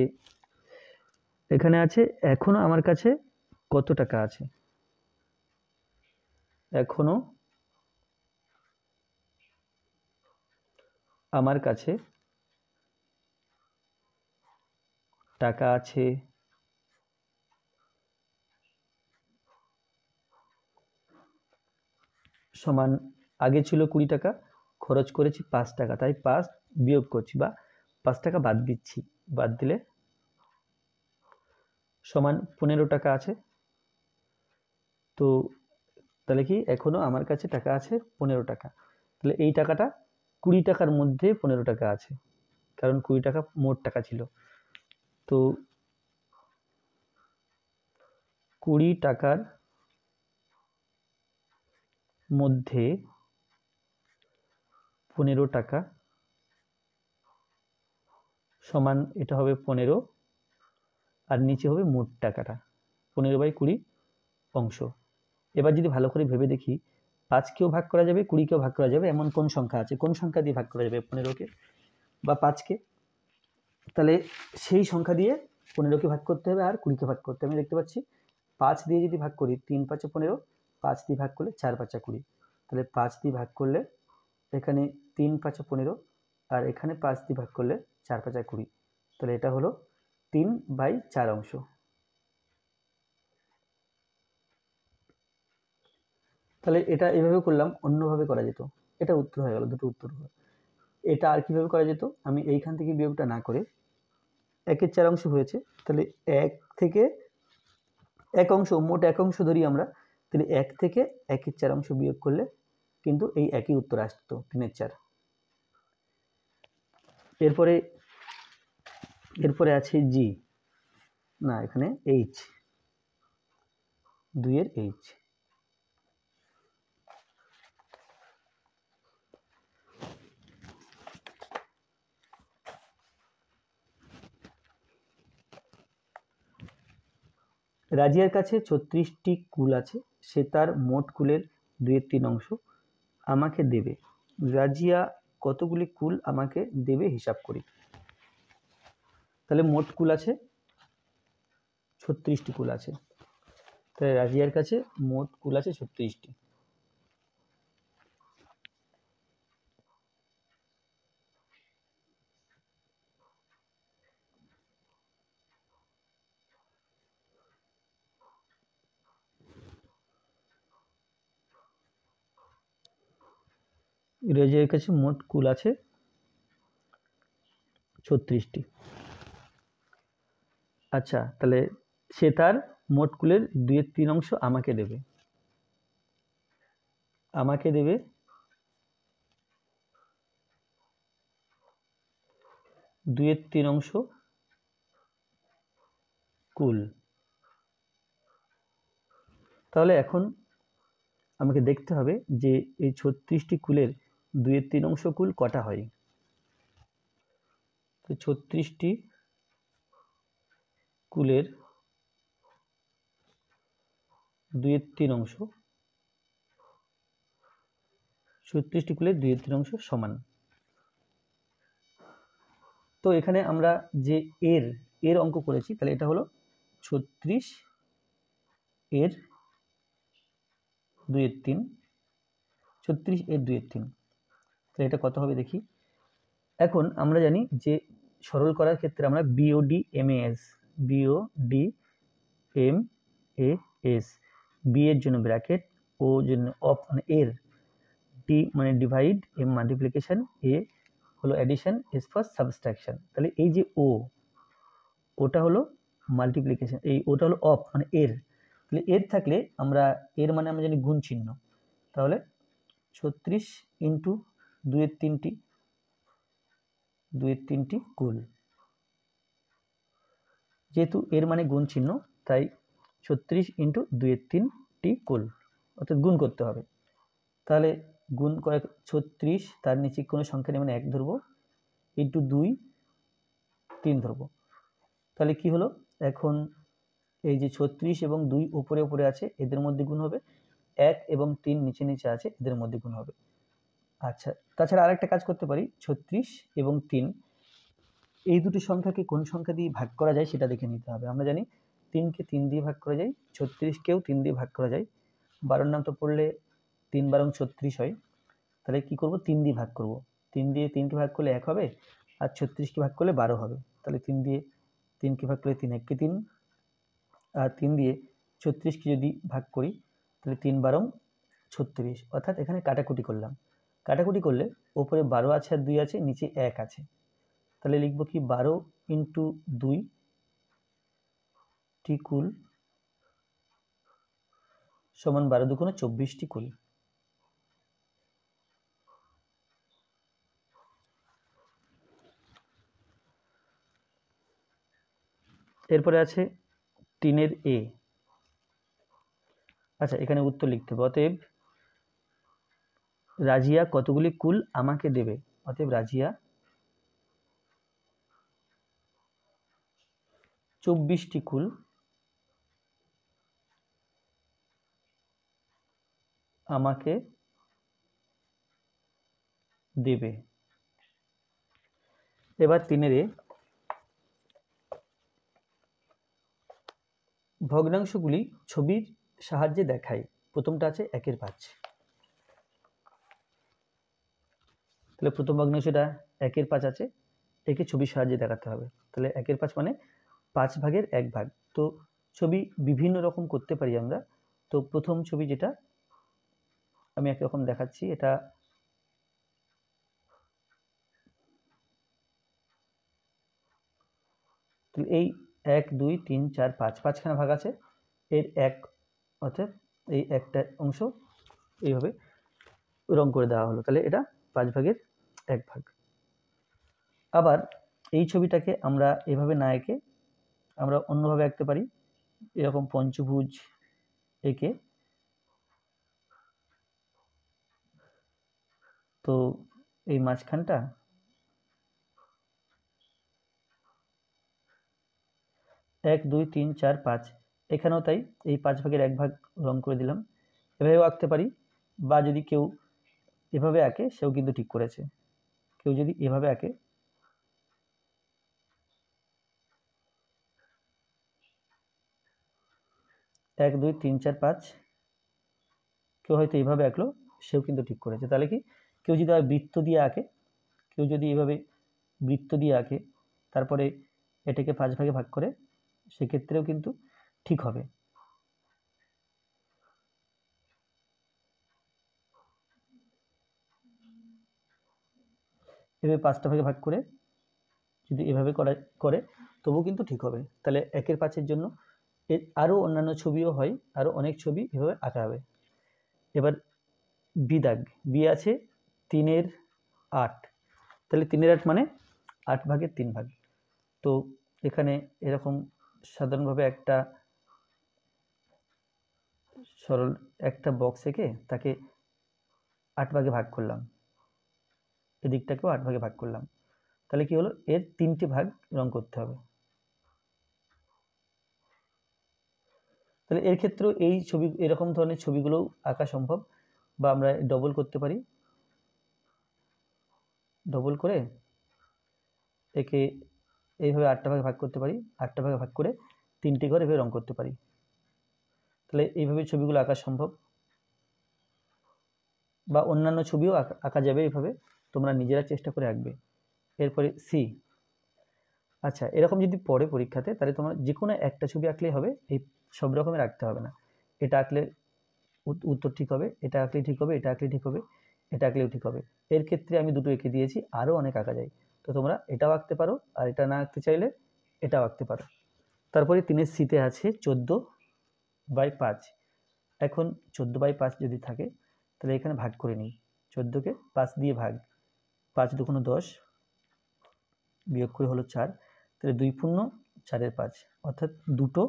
[SPEAKER 1] এখানে আছে এখনো আমার কাছে কত টাকা আছে, এখনো আমার কাছে টাকা আছে সমান, আগে ছিল 20 টাকা, খরচ করেছি 5 টাকা, তাই 5 বিয়োগ করছি বা 5 টাকা বাদ দিচ্ছি, বাদ দিলে সমান 15 টাকা আছে। তো তাহলে কি এখনো আমার কাছে টাকা আছে 15 টাকা। তাহলে এই টাকাটা 20 টাকার মধ্যে 15 টাকা আছে, কারণ 20 টাকা মোট টাকা ছিল। তো 20 টাকার মধ্যে 15 টাকা সমান, এটা হবে 15, আর নিচে হবে মোট টাকাটা 15/20 অংশ। এবার যদি ভালো করে ভেবে দেখি, 5কেও ভাগ করা যাবে, 20কেও ভাগ করা যাবে, এমন কোন সংখ্যা আছে, কোন সংখ্যা দিয়ে ভাগ করা যাবে 15কে বা 5কে? তাহলে সেই সংখ্যা দিয়ে 15কে ভাগ করতে হবে আর 20কে ভাগ করতে হবে। আমি দেখতে পাচ্ছি 5 দিয়ে যদি ভাগ করি 3 × 5 = 15, 5 দিয়ে ভাগ করলে 4 × 5 = 20। তাহলে 5 দিয়ে ভাগ করলে এখানে 3 × 5 = 15, আর এখানে 5 দিয়ে ভাগ করলে 4 × 5 = 20। তাহলে এটা হলো 3/4 অংশ। তাহলে এটা এভাবে করলাম, অন্যভাবে করা যেত। এটা উত্তর হয়ে গেল, দুটো উত্তর হলো। এটা আর কিভাবে করা যেত? আমি এইখান থেকে বিয়োগটা না করে 1/4 অংশ হয়েছে, তাহলে 1 থেকে 1 অংশ, মোট 1 অংশ ধরি আমরা, তাহলে 1 থেকে 1/4 অংশ বিয়োগ করলে কিন্তু এই একই উত্তর আসতো, 3/4। এরপরে আছে জি, না এখানে এইচ, 2-এর এইচ। রাজিয়ার কাছে 36টি কুল আছে, সে তার মোট কুলের 2/3 অংশ আমাকে দেবে। রাজিয়া কতগুলি কুল আমাকে দেবে হিসাব করি। তাহলে মোট কুল আছে 36টি কুল আছে, তাহলে রাজিয়ার কাছে মোট কুল আছে 36টি। রাজিয়ার কাছে মোট কুল আছে 36টি। আচ্ছা, তাহলে সে তার মোট কুলের 2/3 অংশ আমাকে দেবে। আমাকে দেবে 2/3 অংশ কুল। তাহলে এখন আমাকে দেখতে হবে যে এই 36টি কুলের 2/3 অংশ কুল কটা হয়। তো 36টি কুলের 2/3 অংশ, 36টি কুলের 2/3 অংশ সমান। তো এখানে আমরা যে এর অঙ্ক করেছি, তাহলে এটা হলো 36 এর 2/3, 36 এর 2/3। তাহলে এটা কত হবে দেখি। এখন আমরা জানি যে সরল করার ক্ষেত্রে আমরা BODMAS, বি এর জন্য ব্র্যাকেট, ও জন্য অফ মানে এর, ডি মানে ডিভাইড, এম মাল্টিপ্লিকেশন, এ হলো অ্যাডিশন, এস ফর সাবট্রাকশন। তাহলে এই যে ওটা হলো মাল্টিপ্লিকেশন, এই ওটা হলো অফ মানে এর। তাহলে এর থাকলে আমরা এর মানে আমরা জানি গুণ চিহ্ন, তাহলে 36 ইন্টু 2/3টি কুল। যেহেতু এর মানে গুণ চিহ্ন, তাই 36 ইন্টু 2/3টি কুল, অর্থাৎ গুণ করতে হবে। তাহলে গুণ করে 36, তার নিচে কোনো সংখ্যা নেই মানে 1 ধরবো, ইন্টু 2, 3 ধরবো। তাহলে কি হলো, এখন এই যে 36 এবং 2 উপরে উপরে আছে, এদের মধ্যে গুণ হবে, 1 এবং 3 নিচে নিচে আছে, এদের মধ্যে গুণ হবে। আচ্ছা, তাছাড়া আরেকটা কাজ করতে পারি, 36 এবং 3 এই দুটি সংখ্যাকে কোন সংখ্যা দিয়ে ভাগ করা যায় সেটা দেখে নিতে হবে। আমরা জানি 3কে 3 দিয়ে ভাগ করা যায়, 36কেও 3 দিয়ে ভাগ করা যায়। 12 নামটা পড়লে 3 × 36 হয়। তাহলে কি করব, 3 দিয়ে ভাগ করব। 3 দিয়ে 3কে ভাগ করলে 1 হবে, আর 36কে ভাগ করলে 12 হবে। তাহলে 3 দিয়ে 3কে ভাগ করলে 3 × 1 = 3, আর 3 দিয়ে 36কে যদি ভাগ করি তাহলে 3 × 12 = 36, অর্থাৎ এখানে কাটাকুটি করলাম। কাটাকুটি করলে উপরে 12 আছে আর 2 আছে, নিচে 1 আছে। তাহলে লিখব কি, 12 ইন্টু 2 টি কুল সমান 12 × 2 = 24টি কুল। এরপরে আছে টিনের এ। আচ্ছা, এখানে উত্তর লিখতে হবে। অতএব রাজিয়া কতগুলি কুল আমাকে দেবে। অতএব রাজিয়া 24টি কুল আমাকে দেবে। এবার তিনের এ, ভগ্নাংশগুলি ছবির সাহায্যে দেখাই। প্রথমটা আছে 1/5। তাহলে প্রথম ভগ্নাংশটা 1/5 আছে, একে ছবির সাহায্যে দেখাতে হবে। তাহলে 1/5 মানে 5 ভাগের 1 ভাগ। তো ছবি বিভিন্ন রকম করতে পারি আমরা। তো প্রথম ছবি যেটা আমি একরকম দেখাচ্ছি, এটা এই 1 2 3 4 5 5খানা ভাগ আছে, এর এক, অর্থাৎ এই একটা অংশ এইভাবে রং করে দেওয়া হলো। তাহলে এটা 5 ভাগের 1 ভাগ। আবার এই ছবিটাকে আমরা এভাবে না এঁকে আমরা অন্যভাবে আঁকতে পারি। এরকম পঞ্চভুজ এঁকে, তো এই মাঝখানটা 1 2 3 4 5, এখানেও তাই এই 5 ভাগের 1 ভাগ রং করে দিলাম। এভাবেও আঁকতে পারি, বা যদি কেউ এভাবে আঁকে সেও কিন্তু ঠিক করেছে। কেউ যদি এভাবে আঁকে, 1 2 3 4 5, কেউ হয়তো এইভাবে আঁকলো, সেও কিন্তু ঠিক করেছে। তাহলে কি, কেউ যদি বৃত্ত দিয়ে আঁকে, কেউ যদি এভাবে বৃত্ত দিয়ে আঁকে, তারপরে এটাকে 5 ভাগে ভাগ করে, সেক্ষেত্রেও কিন্তু ঠিক হবে। এভাবে 5টা ভাগে ভাগ করে যদি এভাবে করে তবুও কিন্তু ঠিক হবে। তাহলে 1/5-এর জন্য এর আরও অন্যান্য ছবিও হয়, আরও অনেক ছবি এভাবে আঁকা হবে। এবার বি দাগ, বি আছে 3/8। তাহলে 3/8 মানে 8 ভাগের 3 ভাগ। তো এখানে এরকম সাধারণভাবে একটা সরল একটা বক্স এঁকে তাকে 8 ভাগে ভাগ করলাম, এদিকটাকেও 8 ভাগে ভাগ করলাম। তাহলে কি হলো, এর 3টে ভাগ রং করতে হবে। তাহলে এর ক্ষেত্রেও এই ছবি, এরকম ধরনের ছবিগুলো আঁকা সম্ভব, বা আমরা ডবল করতে পারি। ডবল করে একে এইভাবে 8টা ভাগে ভাগ করতে পারি, 8টা ভাগে ভাগ করে 3টে ঘর এভাবে রং করতে পারি। তাহলে এইভাবে ছবিগুলো আঁকা সম্ভব, বা অন্যান্য ছবিও আঁকা যাবে এইভাবে। তোমরা নিজেরা চেষ্টা করে আঁকবে। এরপরে সি। আচ্ছা, এরকম যদি পড়ে পরীক্ষাতে, তাহলে তোমরা যে কোনো একটা ছবি আঁকলেই হবে, এই সব রকমের আঁকতে হবে না। এটা আঁকলে উত্তর ঠিক হবে, এটা আঁকলে ঠিক হবে, এটা আঁকলে ঠিক হবে, এটা আঁকলেও ঠিক হবে। এর ক্ষেত্রে আমি দুটো এঁকে দিয়েছি, আরও অনেক আঁকা যায়। তো তোমরা এটাও আঁকতে পারো, আর এটা না আঁকতে চাইলে এটাও আঁকতে পারো। তারপরে 3-এর সিতে আছে 14/5। এখন 14/5 যদি থাকে, তাহলে এখানে ভাগ করে নিই। 14কে 5 দিয়ে ভাগ, 5 দুগুণ 10, বিয়োগ করে হলো 4। তাহলে 2 পূর্ণ 4/5, অর্থাৎ দুটো।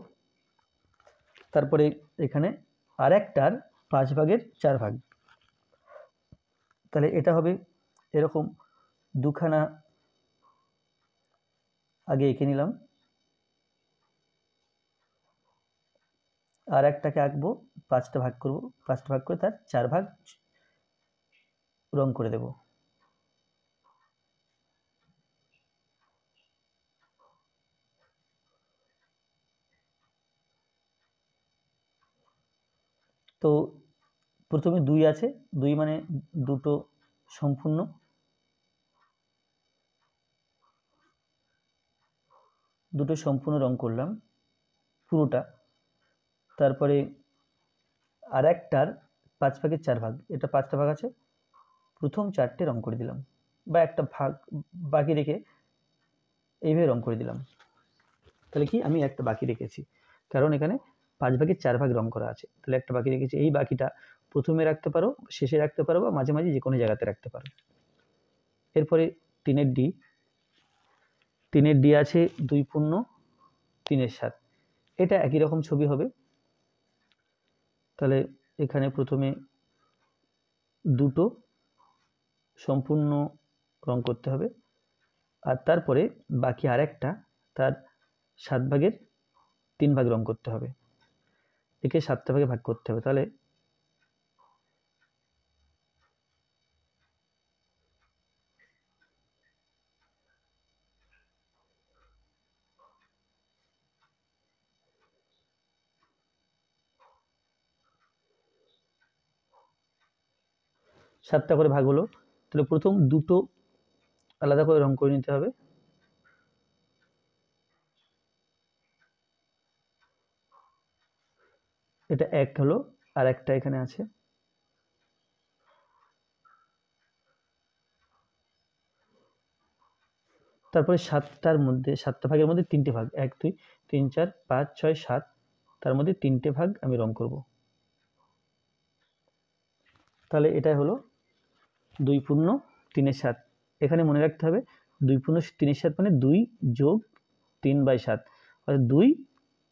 [SPEAKER 1] তারপরে এখানে আর একটার 5 ভাগের 4 ভাগ। তাহলে এটা হবে এরকম দুখানা আগে এঁকে নিলাম, আর একটাকে আঁকবো, 5টা ভাগ করব, 5টা ভাগ করে তার 4 ভাগ রং করে দেব। তো প্রথমে 2 আছে, 2 মানে দুটো সম্পূর্ণ, দুটো সম্পূর্ণ রং করলাম পুরোটা। তারপরে আর একটার 5 ভাগের 4 ভাগ, এটা 5টা ভাগ আছে, প্রথম 4টে রং করে দিলাম, বা একটা ভাগ বাকি রেখে এইভাবে রং করে দিলাম। তাহলে কি, আমি একটা বাকি রেখেছি, কারণ এখানে 5 ভাগের 4 ভাগ রং করা আছে। তাহলে একটা বাকি রেখেছি, এই বাকিটা প্রথমে রাখতে পারো, শেষে রাখতে পারো, বা মাঝে মাঝে যে কোনো জায়গাতে রাখতে পারো। এরপরে 3-এর ডি। 3-এর ডি আছে 2 পূর্ণ 3/7। এটা একই রকম ছবি হবে। তাহলে এখানে প্রথমে দুটো সম্পূর্ণ রং করতে হবে, আর তারপরে বাকি আরেকটা তার 7/3 রং করতে হবে। একে 7টা ভাগে ভাগ করতে হবে। তাহলে সাতটা করে ভাগ হলো। তাহলে প্রথম দুটো আলাদা করে রং করে নিতে হবে। এটা 1 হলো, আর একটা এখানে আছে। তারপরে 7টা ভাগের মধ্যে 3টে ভাগ, 1 2 3 4 5 6 7, তার মধ্যে 3টে ভাগ আমি রং করব। তাহলে এটাই হলো 2×3=7। এখানে মনে রাখতে হবে 2×3=7 মানে 2 যোগ 3/7, অর্থাৎ 2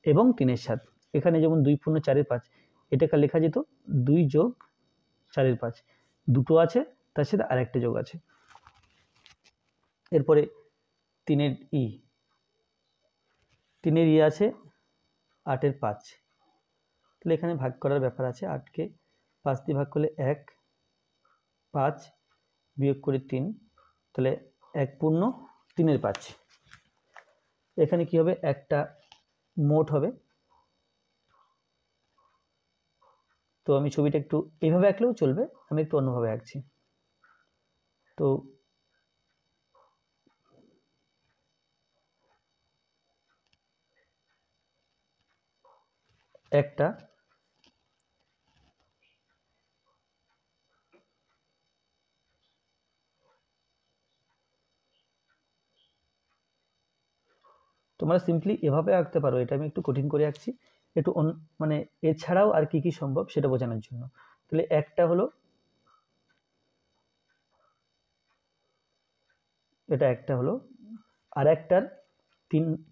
[SPEAKER 1] এবং 3/7। এখানে যেমন 2×4=5, এটাকে লেখা যেত 2 যোগ 4/5, দুটো আছে, তার সাথে আরেকটা যোগ আছে। এরপরে 3-এর আছে 8/5। তাহলে এখানে ভাগ করার ব্যাপার আছে। 8কে 5 দিয়ে ভাগ করলে 1, 5 বিয়োগ করে 3, তাহলে 1×3=5। এখানে কি হবে, একটা মোট হবে। তো আমি ছবিটা একটু এইভাবে আঁকলেও চলবে, আমি একটু অন্যভাবে আঁকছি। তো একটা তোমরা সিম্পলি এভাবে আঁকতে পারো, এটা আমি একটু কঠিন করে আঁকছি, একটু মানে এছাড়াও আর কি কি সম্ভব সেটা বোঝানোর জন্য। তাহলে একটা হলো, এটা একটা হলো, আর একটার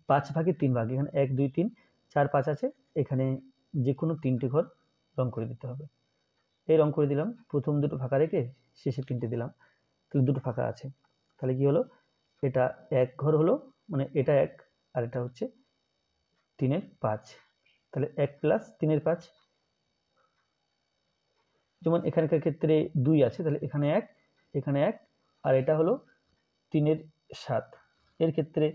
[SPEAKER 1] 5/3 এখানে 1 2 3 4 5 আছে, এখানে যে কোনো 3টে ঘর রং করে দিতে হবে। এই রং করে দিলাম, প্রথম দুটো ফাঁকা রেখে শেষে 3টে দিলাম, তাহলে দুটো ফাঁকা আছে। তাহলে কি হলো, এটা 1 ঘর হলো, মানে এটা 1 আর এটা হচ্ছে 3/5। তাহলে 1 + 3/5। যেমন এখানকার ক্ষেত্রে 2 আছে, তাহলে এখানে 1, এখানে 1, আর এটা হলো 3/7। এর ক্ষেত্রে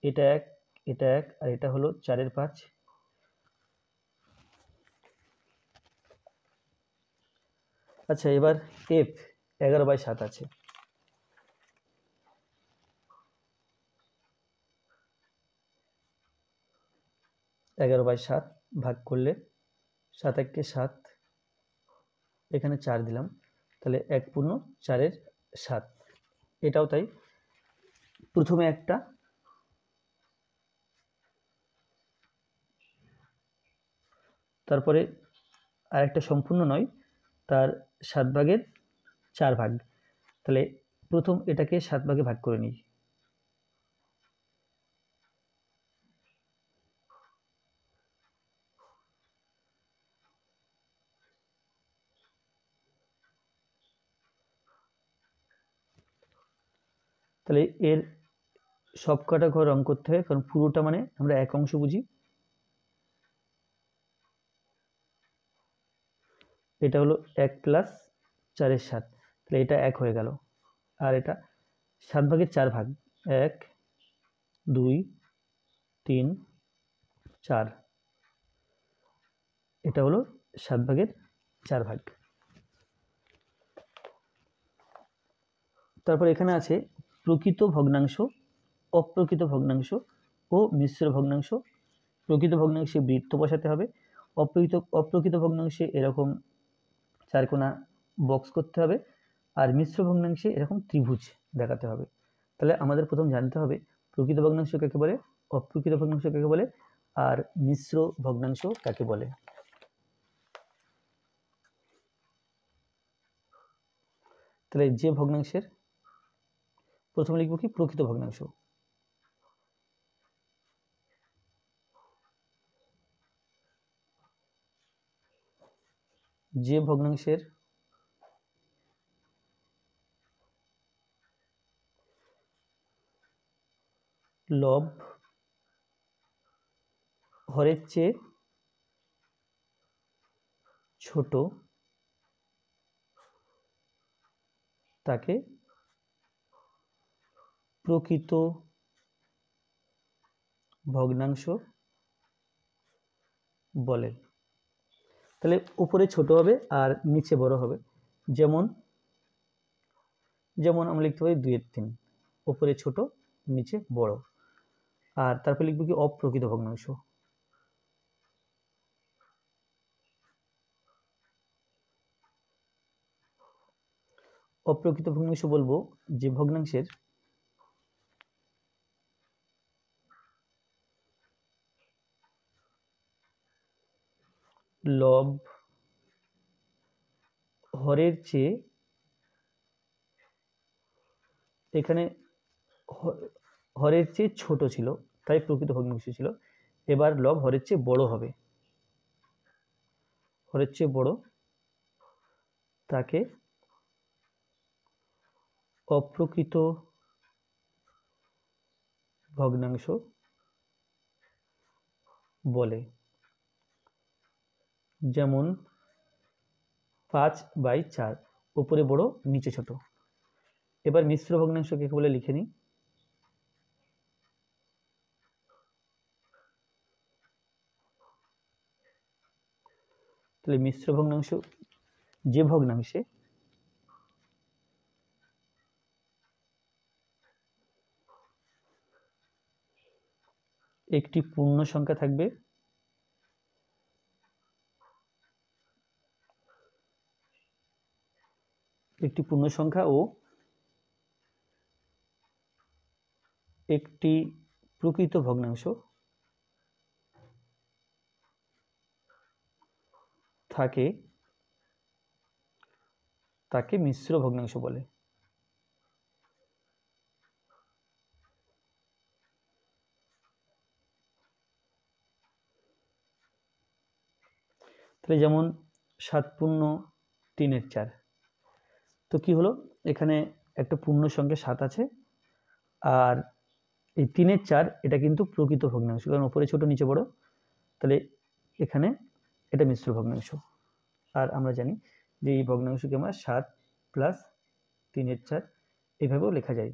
[SPEAKER 1] এটা 1, এটা 1, আর এটা হলো 4/5। আচ্ছা, এবার f 11/7 আছে। 11/7 ভাগ করলে 7 1 7, এখানে 4 দিলাম, তাহলে 1×4=7। এটাও তাই, প্রথমে একটা, তারপরে আরেকটা সম্পূর্ণ নয়, তার 7/4 ভাগ। তাহলে প্রথম এটাকে 7 ভাগে ভাগ করে নিই। তাহলে এর সবকটা ঘর রং করতে হয়, কারণ পুরোটা মানে আমরা এক অংশ বুঝি। এটা হলো 1 + 4/7, তাহলে এটা 1 হয়ে গেল। আর এটা 7/4 ভাগ, 1 2 3 4, এটা হলো 7/4 ভাগ। তারপর এখানে আছে প্রকৃত ভগ্নাংশ, অপ্রকৃত ভগ্নাংশ ও মিশ্র ভগ্নাংশ। প্রকৃত ভগ্নাংশে বৃত্ত বসাতে হবে, অপ্রকৃত ভগ্নাংশে এরকম 4 কোণা বক্স করতে হবে, আর মিশ্র ভগ্নাংশে এরকম ত্রিভুজ দেখাতে হবে। তাহলে আমাদের প্রথম জানতে হবে প্রকৃত ভগ্নাংশ কাকে বলে, অপ্রকৃত ভগ্নাংশ কাকে বলে, আর মিশ্র ভগ্নাংশ কাকে বলে। তাহলে যে ভগ্নাংশের, প্রথমে লিখব কি প্রকৃত ভগ্নাংশ। যে ভগ্নাংশের লব হরের চেয়ে ছোট তাকে প্রকৃত ভগ্নাংশ বলে। তাহলে উপরে ছোট হবে আর নিচে বড় হবে। যেমন যেমন আমরা লিখতে পারি 2/3, উপরে ছোট নিচে বড়। আর তারপর লিখবো কি অপ্রকৃত ভগ্নাংশ। অপ্রকৃত ভগ্নাংশ বলবো যে ভগ্নাংশের লব হরের চেয়ে, এখানে হরের চেয়ে ছোট ছিল তাই প্রকৃত ভগ্নাংশ ছিল, এবার লব হরের চেয়ে বড় হবে, হরের চেয়ে বড় তাকে অপ্রকৃত ভগ্নাংশ বলে। যেমন 5/4, উপরে বড় নিচে ছোট। এবার মিশ্র ভগ্নাংশকে বলে লিখে নিই। তাহলে মিশ্র ভগ্নাংশ যে ভগ্নাংশে একটি পূর্ণ সংখ্যা থাকবে ও একটি প্রকৃত ভগ্নাংশ থাকে তাকে মিশ্র ভগ্নাংশ বলে। তাহলে যেমন 7×3=4, তো কি হলো, এখানে একটা পূর্ণ সংখ্যা 7 আছে আর এই 3/4 এটা কিন্তু প্রকৃত ভগ্নাংশ, কারণ উপরে ছোট নিচে বড়, তাহলে এখানে এটা মিশ্র ভগ্নাংশ। আর আমরা জানি যে এই ভগ্নাংশকে আমরা 7 + 3/4 এইভাবেও লেখা যায়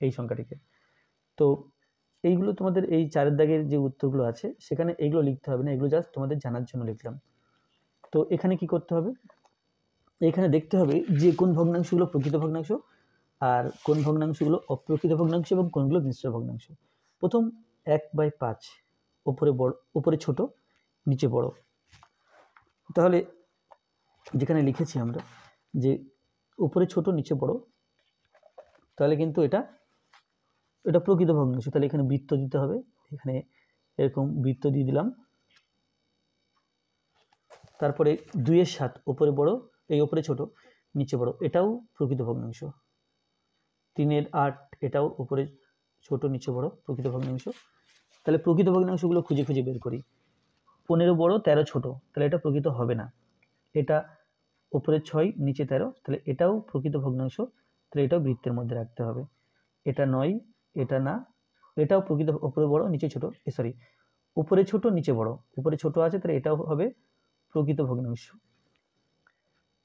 [SPEAKER 1] এই সংখ্যাটিকে। তো এইগুলো তোমাদের এই 4 দাগের যে উত্তরগুলো আছে সেখানে এইগুলো লিখতে হবে না, এগুলো জাস্ট তোমাদের জানার জন্য লিখলাম। তো এখানে কি করতে হবে, এখানে দেখতে হবে যে কোন ভগ্নাংশগুলো প্রকৃত ভগ্নাংশ আর কোন ভগ্নাংশগুলো অপ্রকৃত ভগ্নাংশ এবং কোনগুলো মিশ্র ভগ্নাংশ। প্রথম 1/5, উপরে ছোট নিচে বড়। তাহলে যেখানে লিখেছি আমরা যে উপরে ছোট নিচে বড়, তাহলে কিন্তু এটা প্রকৃত ভগ্নাংশ। তাহলে এখানে বৃত্ত দিতে হবে, এখানে এরকম বৃত্ত দিয়ে দিলাম। তারপরে 2/7, উপরে বড়, এই উপরে ছোট নিচে বড়, এটাও প্রকৃত ভগ্নাংশ। 3/8, এটাও উপরে ছোট নিচে বড়, প্রকৃত ভগ্নাংশ। তাহলে প্রকৃত ভগ্নাংশগুলো খুঁজে খুঁজে বের করি। 15 বড় 13 ছোট, তাহলে এটা প্রকৃত হবে না। এটা উপরে 6 নিচে 13, তাহলে এটাও প্রকৃত ভগ্নাংশ, তাহলে এটাও বৃত্তের মধ্যে রাখতে হবে। এটা 9, এটা না, এটাও প্রকৃত, উপরে বড় নিচে ছোট, সরি উপরে ছোট নিচে বড়, উপরে ছোট আছে তাহলে এটাও হবে প্রকৃত ভগ্নাংশ।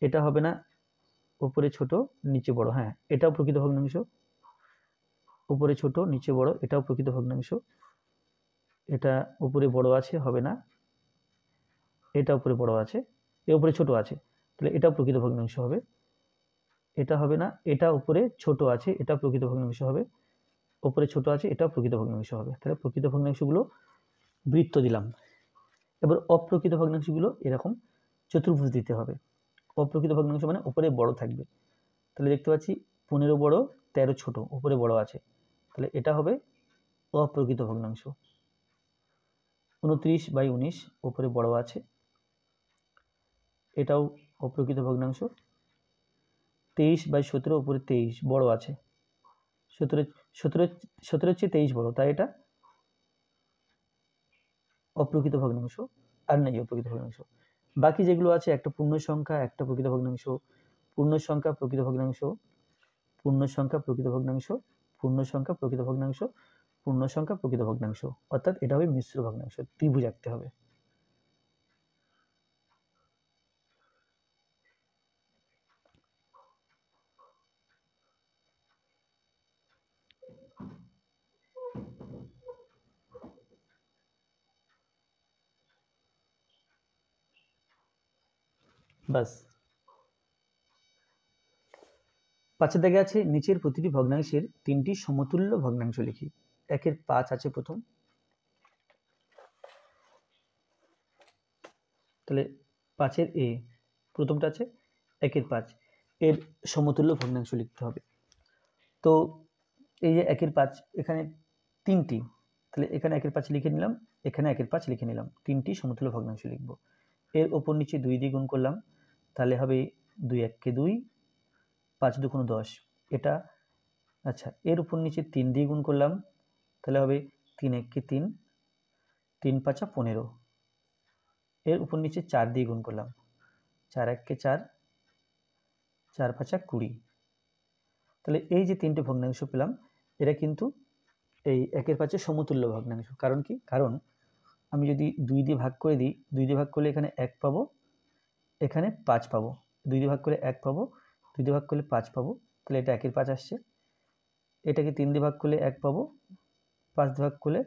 [SPEAKER 1] এটা হবে না, উপরে ছোট নিচে বড়, হ্যাঁ এটাও প্রকৃত ভগ্নাংশ। উপরে ছোট নিচে বড়, এটাও প্রকৃত ভগ্নাংশ। এটা উপরে বড় আছে, হবে না। এটা উপরে বড় আছে, এ উপরে ছোট আছে, তাহলে এটাও প্রকৃত ভগ্নাংশ হবে। এটা হবে না, এটা উপরে ছোট আছে, এটা প্রকৃত ভগ্নাংশ হবে। উপরে ছোট আছে, এটাও প্রকৃত ভগ্নাংশ হবে। তাহলে প্রকৃত ভগ্নাংশগুলো বৃত্ত দিলাম। এবার অপ্রকৃত ভগ্নাংশগুলো এরকম চতুর্ভুজ দিতে হবে। অপ্রকৃত ভগ্নাংশ মানে উপরে বড় থাকবে। তাহলে দেখতে পাচ্ছি 15 বড় 13 ছোট, উপরে বড় আছে, তাহলে এটা হবে অপ্রকৃত ভগ্নাংশ। 29/19, উপরে বড় আছে, এটাও অপ্রকৃত ভগ্নাংশ। 23/17, উপরে 23 বড় আছে, 17 চেয়ে 23 বড়, তাই এটা অপ্রকৃত ভগ্নাংশ আর নেই অপ্রকৃত ভগ্নাংশ। বাকি যেগুলো আছে একটা পূর্ণ সংখ্যা, একটা প্রকৃত ভগ্নাংশ, পূর্ণ সংখ্যা প্রকৃত ভগ্নাংশ, পূর্ণ সংখ্যা প্রকৃত ভগ্নাংশ, পূর্ণ সংখ্যা প্রকৃত ভগ্নাংশ, পূর্ণ সংখ্যা প্রকৃত ভগ্নাংশ, অর্থাৎ এটা হবে মিশ্র ভগ্নাংশ, ত্রিভুজ আঁকতে হবে। বাস। পাঁচের দাগে আছে নিচের প্রতিটি ভগ্নাংশের তিনটি সমতুল্য ভগ্নাংশ লিখি। 1/5 আছে প্রথম, তাহলে 5-এর এ প্রথমটা আছে 1/5, এর সমতুল্য ভগ্নাংশ লিখতে হবে। তো এই যে 1/5 এখানে তিনটি, তাহলে এখানে 1/5 লিখে নিলাম, এখানে 1/5 লিখে নিলাম, তিনটি সমতুল্য ভগ্নাংশ লিখব। এর ওপর নিচে 2 দিয়ে গুণ করলাম, তাহলে হবে 2 1 2, 5 2 10, এটা। আচ্ছা, এর উপর নিচে 3 দিয়ে গুণ করলাম, তাহলে হবে 3 1 3, 3 5 15, এর উপর নিচে 4 দিয়ে গুণ করলাম, 4 1 4, 4 5 20। তাহলে এই যে তিনটে ভগ্নাংশ পেলাম, এরা কিন্তু এই 1/5 সমতুল্য ভগ্নাংশ। কারণ কি? কারণ আমি যদি 2 দিয়ে ভাগ করে দিই, 2 দিয়ে ভাগ করলে এখানে 1 পাবো, এখানে 5 পাবো, 2 দিয়ে ভাগ করলে 1 পাবো, 2 দিয়ে ভাগ করলে 5 পাবো, তাহলে এটা 1/5 আসছে। এটাকে 3 দিয়ে ভাগ করলে 1 পাবো, 5 দিয়ে ভাগ করলে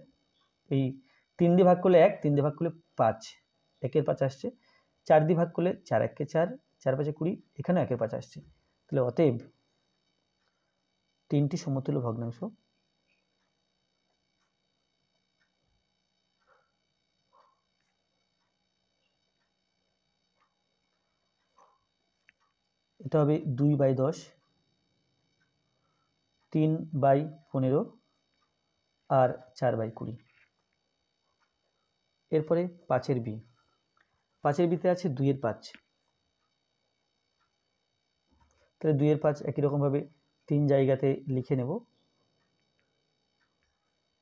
[SPEAKER 1] এই 3 দিয়ে ভাগ করলে 1, 3 দিয়ে ভাগ করলে 5, 1/5 আসছে। 4 দিয়ে ভাগ করলে 4 1 4, 4 5 20, এখানে 1/5 আসছে। তাহলে অতএব তিনটি সমতুল্য ভগ্নাংশ এটা হবে 2/10, 3/15 আর 4/20। এরপরে 5-এর বি, 5-এর বিতে আছে 2/5, তাহলে 2/5 একই রকমভাবে 3 জায়গাতে লিখে নেব।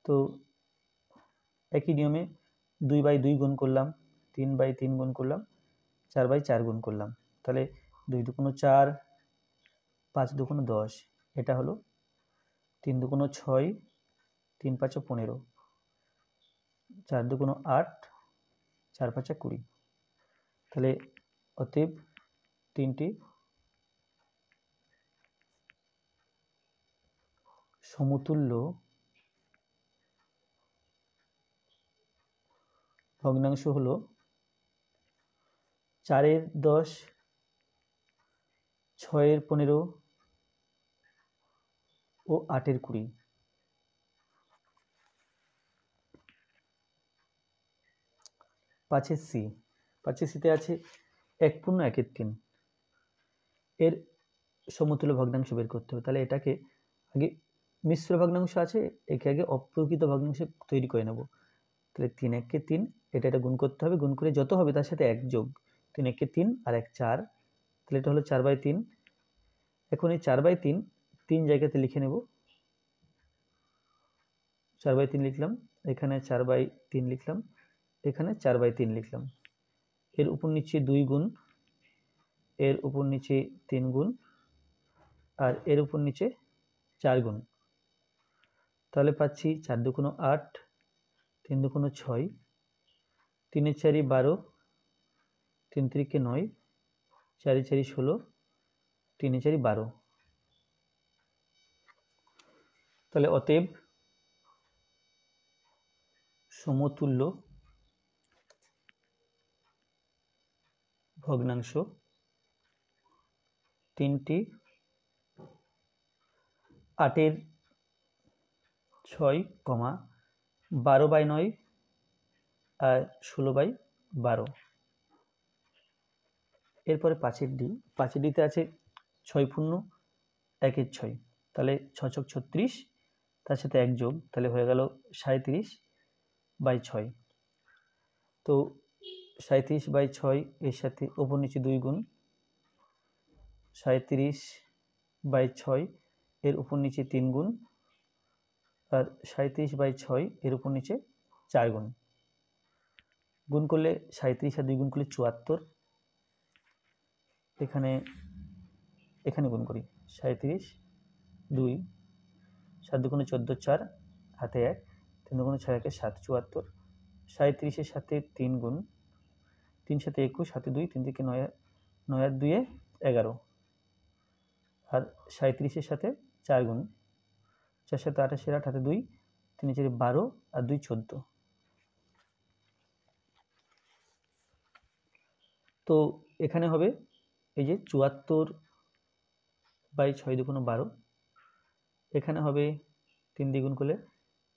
[SPEAKER 1] তো একই নিয়মে 2/2 গুণ করলাম, 3/3 গুণ করলাম, 4/4 গুণ করলাম, তাহলে 2 2 4, 5 2 10, এটা হলো 3 2 6, 3 5 15, 4 2 8, 4 5 20। তাহলে অতএব তিনটি সমতুল্য ভগ্নাংশ হলো 4/10, 6/15 ও 8/20। 5-এর সি, 5-এর সিতে আছে 1/1/3, এর সমতুল্য ভগ্নাংশ বের করতে হবে। তাহলে এটাকে আগে মিশ্র ভগ্নাংশ আছে, একে আগে অপ্রকৃত ভগ্নাংশ তৈরি করে নেব। তাহলে 3 1 3, এটা গুণ করতে হবে, গুণ করে যত হবে তার সাথে 1 যোগ, 3 1 3 আর 1 4, তাহলে এটা হলো 4/3। এখন এই 4/3 3 জায়গাতে লিখে নেব, 4/3 লিখলাম, এখানে 4/3 লিখলাম, এখানে 4/3 লিখলাম। এর উপর নিচে 2 গুণ, এর উপর নিচে 3 গুণ, আর এর উপর নিচে 4 গুণ, তাহলে পাচ্ছি 4 2 8, 3 2 6, 3 4 12, 3 3 9, 4 4 16, 3 4 12। তাহলে অতএব সমতুল্য ভগ্নাংশ তিনটি 8/6, 12/9 আর 16/12। এরপরে 5-এর ডি, 5-এর ডিতে আছে 6 1 6, তাহলে 6 6 36, তার সাথে 1 যোগ, তাহলে হয়ে গেল 37/6। তো 37/6 এর সাথে ওপর নিচে 2 গুণ, 37/6 এর উপর নিচে 3 গুণ, আর 37/6 এর উপর নিচে 4 গুণ। গুণ করলে 37 আর 2 গুণ করলে 74, এখানে এখানে গুণ করি 37 2 7 দুগুণে 14 4 হাতে 1 3 দুগুণে 6 1 7 74 37-এর সাথে 3 গুণ 3 7 21 হাতে 2 3 থেকে 9 9 আর 2 11 আর 37-এর সাথে 4 গুণ 4 7 28 8 হাতে 2 3 4 12 আর 2 14। তো এখানে হবে এই যে 74 বাই 6 দুগুণ 12, এখানে হবে 3 দ্বিগুণ করলে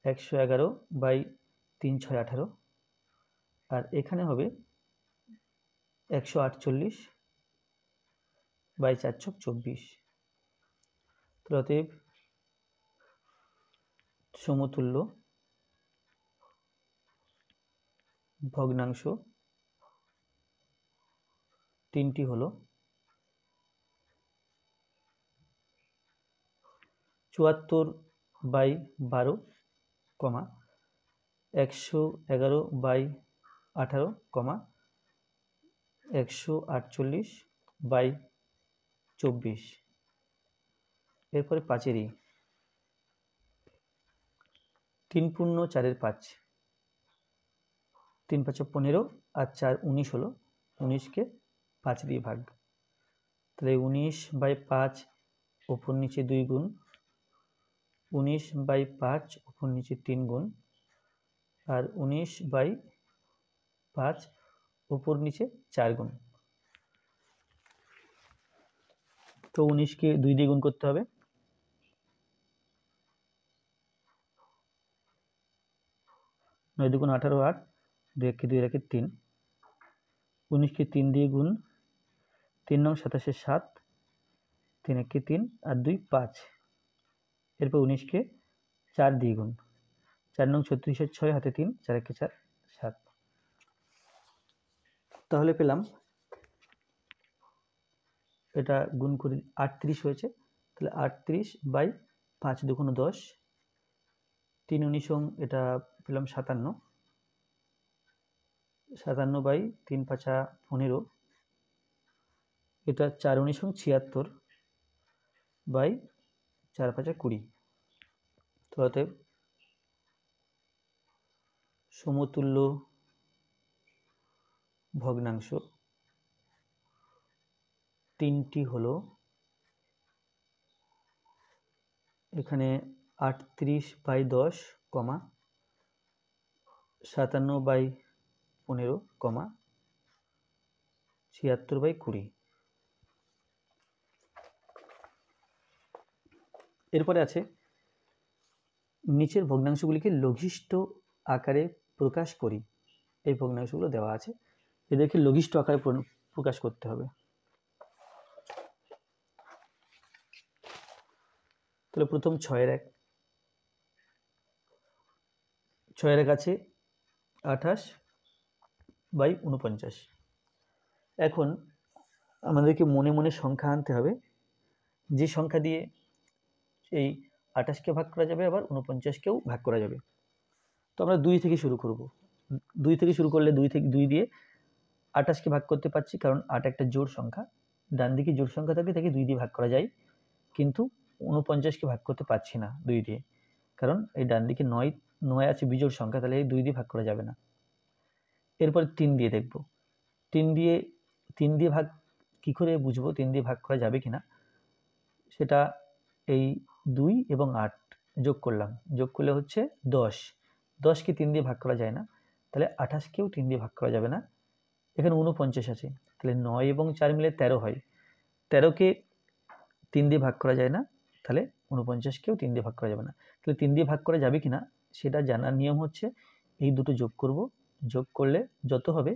[SPEAKER 1] 111 বাই 3 6 18, আর এখানে হবে 148 বাই 4 ছক 24। তো অতএব সমতুল্য ভগ্নাংশ তিনটি হলো 74 বাই 12, 111 বাই 18, 148 বাই 24। এরপরে 5-এরই 3 পূর্ণ 4-এর 5, 3 5 15 আর 4 19 হলো, 19-কে 5 দিয়ে ভাগ, তাহলে 19 বাই 5 উপর নিচে 2 গুণ, 19 বাই 5 উপর নিচে 3 গুণ, আর 19 বাই 5 উপর নিচে 4 গুণ। তো 19-কে 2 দিয়ে গুণ করতে হবে, 9 2 18 8, 2 1 2 রেখে 3, 19-কে 3 দিয়ে গুণ, 3 9 27 7, 3 1 3 আর 2 5। এরপর 19-কে 4 দিয়ে গুণ, 4 9 36 6 হাতে 3, 4 1 4 7। তাহলে পেলাম এটা গুণ করি 38 হয়েছে, তাহলে 38 বাই 5 দুগুণ 10, 3 19 এটা পেলাম 57, 57 বাই 3 5 15, এটা 4 19 76 বাই 4 5 20। তো অতএব সমতুল্য ভগ্নাংশ তিনটি হলো এখানে 38 বাই 10, 57 বাই 15, 76 বাই 20। এরপরে আছে নিচের ভগ্নাংশগুলিকে লঘিষ্ঠ আকারে প্রকাশ করি। এই ভগ্নাংশগুলো দেওয়া আছে, এদেরকে লঘিষ্ঠ আকারে প্রকাশ করতে হবে। তাহলে প্রথম 6-এর 1, 6-এর 1 আছে 28 বাই 49। এখন আমাদেরকে মনে মনে সংখ্যা আনতে হবে, যে সংখ্যা দিয়ে এই 28-কে ভাগ করা যাবে, আবার 49-কেও ভাগ করা যাবে। তো আমরা 2 থেকে শুরু করব। 2 থেকে শুরু করলে 2 দিয়ে 28-কে ভাগ করতে পারছি, কারণ 8 একটা জোড় সংখ্যা, ডান দিকে জোড় সংখ্যা থাকলে তাকে 2 দিয়ে ভাগ করা যায়, কিন্তু 49-কে ভাগ করতে পারছি না 2 দিয়ে, কারণ এই ডান দিকে 9 আছে বিজোড় সংখ্যা, তাহলে এই 2 দিয়ে ভাগ করা যাবে না। এরপর 3 দিয়ে দেখব, 3 দিয়ে ভাগ কি করে বুঝবো 3 দিয়ে ভাগ করা যাবে কিনা, সেটা এই 2 এবং 8 যোগ করলাম, যোগ করলে হচ্ছে 10, 10-কে 3 দিয়ে ভাগ করা যায় না, তাহলে 28-কেও 3 দিয়ে ভাগ করা যাবে না। এখানে 49 আছে, তাহলে 9 এবং 4 মিলে 13 হয়, 13-কে 3 দিয়ে ভাগ করা যায় না, তাহলে 49-কেও 3 দিয়ে ভাগ করা যাবে না। তাহলে 3 দিয়ে ভাগ করা যাবে কিনা সেটা জানার নিয়ম হচ্ছে এই দুটো যোগ করব, যোগ করলে যত হবে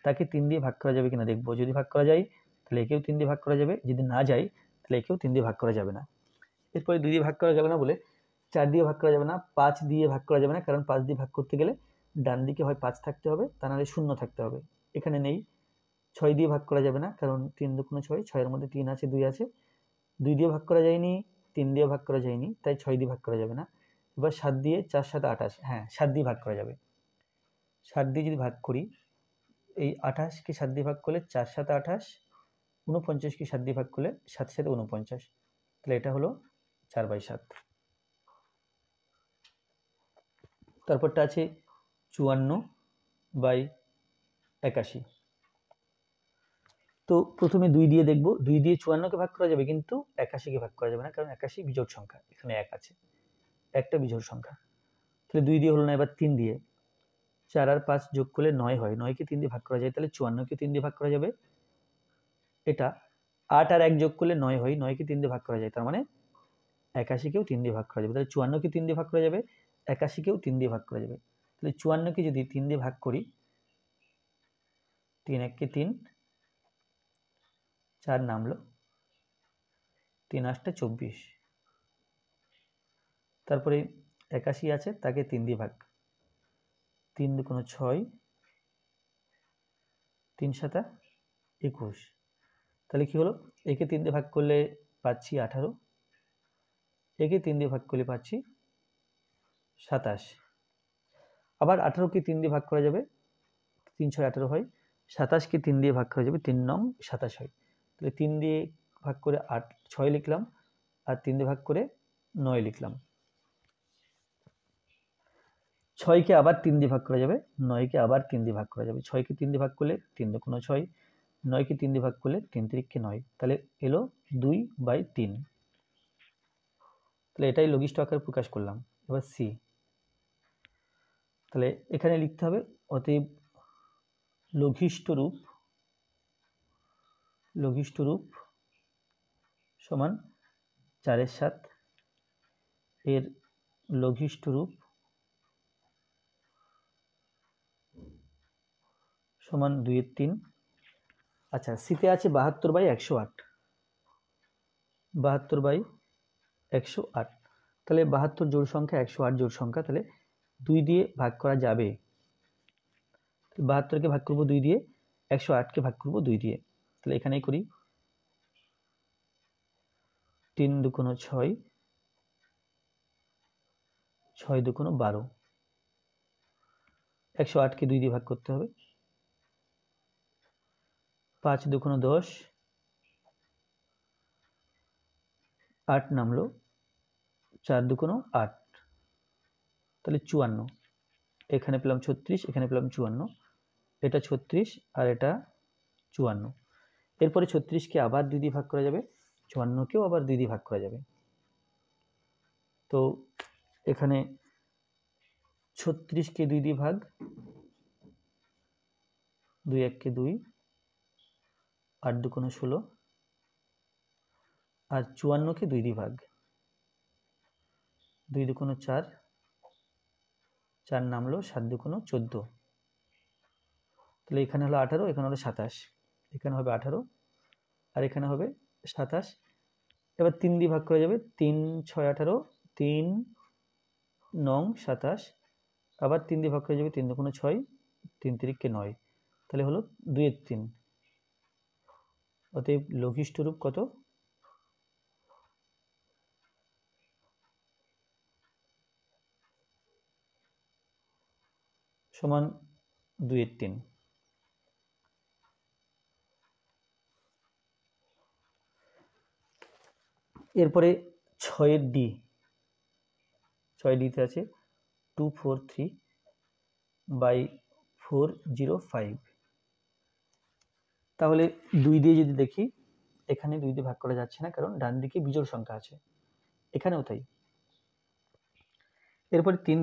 [SPEAKER 1] তাকে 3 দিয়ে ভাগ করা যাবে কিনা দেখব, যদি ভাগ করা যায় তাহলে একেও 3 দিয়ে ভাগ করা যাবে, যদি না যায় তাহলে একেও 3 দিয়ে ভাগ করা যাবে না। এরপরে 2 দিয়ে ভাগ করা গেল না বলে 4 দিয়ে ভাগ করা যাবে না, 5 দিয়ে ভাগ করা যাবে না, কারণ 5 দিয়ে ভাগ করতে গেলে ডান দিকে হয় 5 থাকতে হবে, তা নাহলে 0 থাকতে হবে, এখানে নেই। 6 দিয়ে ভাগ করা যাবে না, কারণ 3 2 6, 6-এর মধ্যে 3 আছে 2 আছে, 2 দিয়ে ভাগ করা যায়নি, 3 দিয়ে ভাগ করা যায়নি, তাই 6 দিয়ে ভাগ করা যাবে না। এবার 7 দিয়ে, 4 7 28, হ্যাঁ 7 দিয়ে ভাগ করা যাবে। 7 দিয়ে যদি ভাগ করি, এই 28-কে 7 দিয়ে ভাগ করলে 4 7 28, 49 কি 7 দিয়ে ভাগ করলে 7 7 49, তাহলে এটা হলো 4/7। তারপরটা আছে 54/81। তো প্রথমে 2 দিয়ে দেখব, 2 দিয়ে 54কে ভাগ করা যাবে কিন্তু 81কে ভাগ করা যাবে না, কারণ 81 বিজোড় সংখ্যা, এখানে 1 আছে, একটা বিজোড় সংখ্যা। তাহলে 2 দিয়ে হলো না, এবার 3 দিয়ে। 4 আর 5 যোগ করলে 9 হয়, 9কে 3 দিয়ে ভাগ করা যায়, তাহলে 54কে 3 দিয়ে ভাগ করা যাবে। এটা 8 আর 1 যোগ করলে 9 হয়, 9কে 3 দিয়ে ভাগ করা যায়, তার মানে 81কেও 3 দিয়ে ভাগ করা যাবে। তাহলে 54কে 3 দিয়ে ভাগ করা যাবে, 81কেও 3 দিয়ে ভাগ করা যাবে। তাহলে 54কে যদি 3 দিয়ে ভাগ করি, 3 1 3, 4 নামলো, 3 8 24। তারপরে 81 আছে, তাকে 3 দিয়ে ভাগ, 3 2 6, 3 7 21। তাহলে কি হলো, একে 3 দিয়ে ভাগ করলে পাচ্ছি 18, একে 3 দিয়ে ভাগ করলে পাচ্ছি 27। আবার 18কে 3 দিয়ে ভাগ করা যাবে, 3 6 18 হয়, 27কে 3 দিয়ে ভাগ করা যাবে, 3 9 27 হয়। তাহলে 3 দিয়ে ভাগ করে 8 6 লিখলাম, আর 3 দিয়ে ভাগ করে 9 লিখলাম। 6কে আবার 3 দিয়ে ভাগ করা যাবে, 9কে আবার 3 দিয়ে ভাগ করা যাবে। 6কে 3 দিয়ে ভাগ করলে 3 2 6, 9কে 3 দিয়ে ভাগ করলে 3 3 9, তাহলে এলো 2/3। তাহলে এটাই লঘিষ্ঠ আকারে প্রকাশ করলাম। এবার সি, তাহলে এখানে লিখতে হবে অতএব লঘিষ্ঠ রূপ সমান 4 7, এর লঘিষ্ঠ রূপ সমান 2 3। আচ্ছা, সিতে আছে 72/108, 72/108। তাহলে 72 জোড় সংখ্যা, 108 জোড় সংখ্যা, তাহলে 2 দিয়ে ভাগ করা যাবে। 72কে ভাগ করব 2 দিয়ে, 108কে ভাগ করব 2 দিয়ে। তাহলে এখানেই করি, 3 2 6, 6 2 12। 108কে 2 দিয়ে ভাগ করতে হবে, 5 2 10, 8 নামলো, 4 2 8, তাহলে 54। এখানে পেলাম 36, এখানে পেলাম 54, এটা 36 আর এটা 54। এরপরে 36কে আবার 2 দিয়ে ভাগ করা যাবে, 54কেও আবার 2 দিয়ে ভাগ করা যাবে। তো এখানে 36কে 2 দিয়ে ভাগ, 2 1 2, 8 2 16, আর 54কে 2 দিয়ে ভাগ, 2 2 4, 4 নামলো, 7 2 14। তাহলে এখানে হলো 18, এখানে হলো 27, এখানে হবে 18 আর এখানে হবে 27। এবার 3 দিয়ে ভাগ করা যাবে, 3 6 18, 3 9 27, আবার 3 দিয়ে ভাগ করা যাবে, 3 2 6, 3 3 9, তাহলে হলো 2 3। অতএব লঘিষ্ঠ রূপ কত? সমান 2 3। এরপরে 6 ডি, 6 ডিতে আছে 243/405। তাহলে 2 দিয়ে যদি দেখি, এখানে 2 দিয়ে ভাগ করা যাচ্ছে না, কারণ ডান দিকে বিজোড় সংখ্যা আছে, এখানেও তাই। এরপরে 3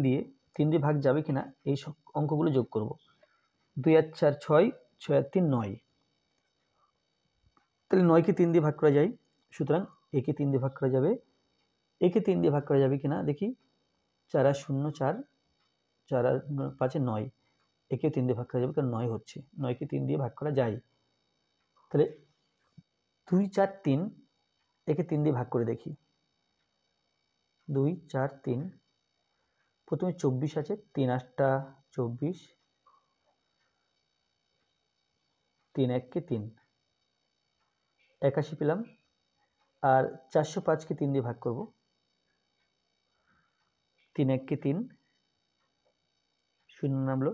[SPEAKER 1] দিয়ে ভাগ যাবে কিনা এই অঙ্কগুলো যোগ করব। 2 আর 4 6, 6 আর 3 9, তাহলে 9কে 3 দিয়ে ভাগ করা যায়, সুতরাং একে 3 দিয়ে ভাগ করা যাবে। একে 3 দিয়ে ভাগ করা যাবে কিনা দেখি, 4 আর 0 4, 4 আর 5 9, একে 3 দিয়ে ভাগ করা যাবে, কারণ 9 হচ্ছে, 9কে 3 দিয়ে ভাগ করা যায়। তাহলে 2 4 3, একে 3 দিয়ে ভাগ করে দেখি, 2 4 3। প্রথমে 24 আছে, 3 8 24, 3 1 3, 81 পেলাম। আর 405কে 3 দিয়ে ভাগ করব, 3 1 3, 0 নামলো,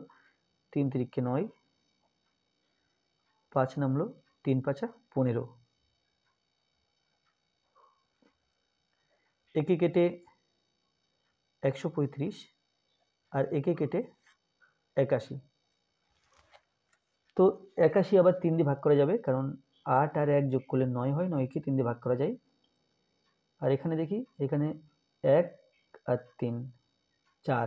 [SPEAKER 1] 3 3 9, 5 নামলো, 3 5 15। একে কেটে 135 আর একে কেটে 81। তো 81 আবার 3 দিয়ে ভাগ করা যাবে, কারণ 8 আর 1 যোগ করলে 9 হয়, 9কে 3 দিয়ে ভাগ করা যায়। আর এখানে দেখি, এখানে 1 আর 3 4,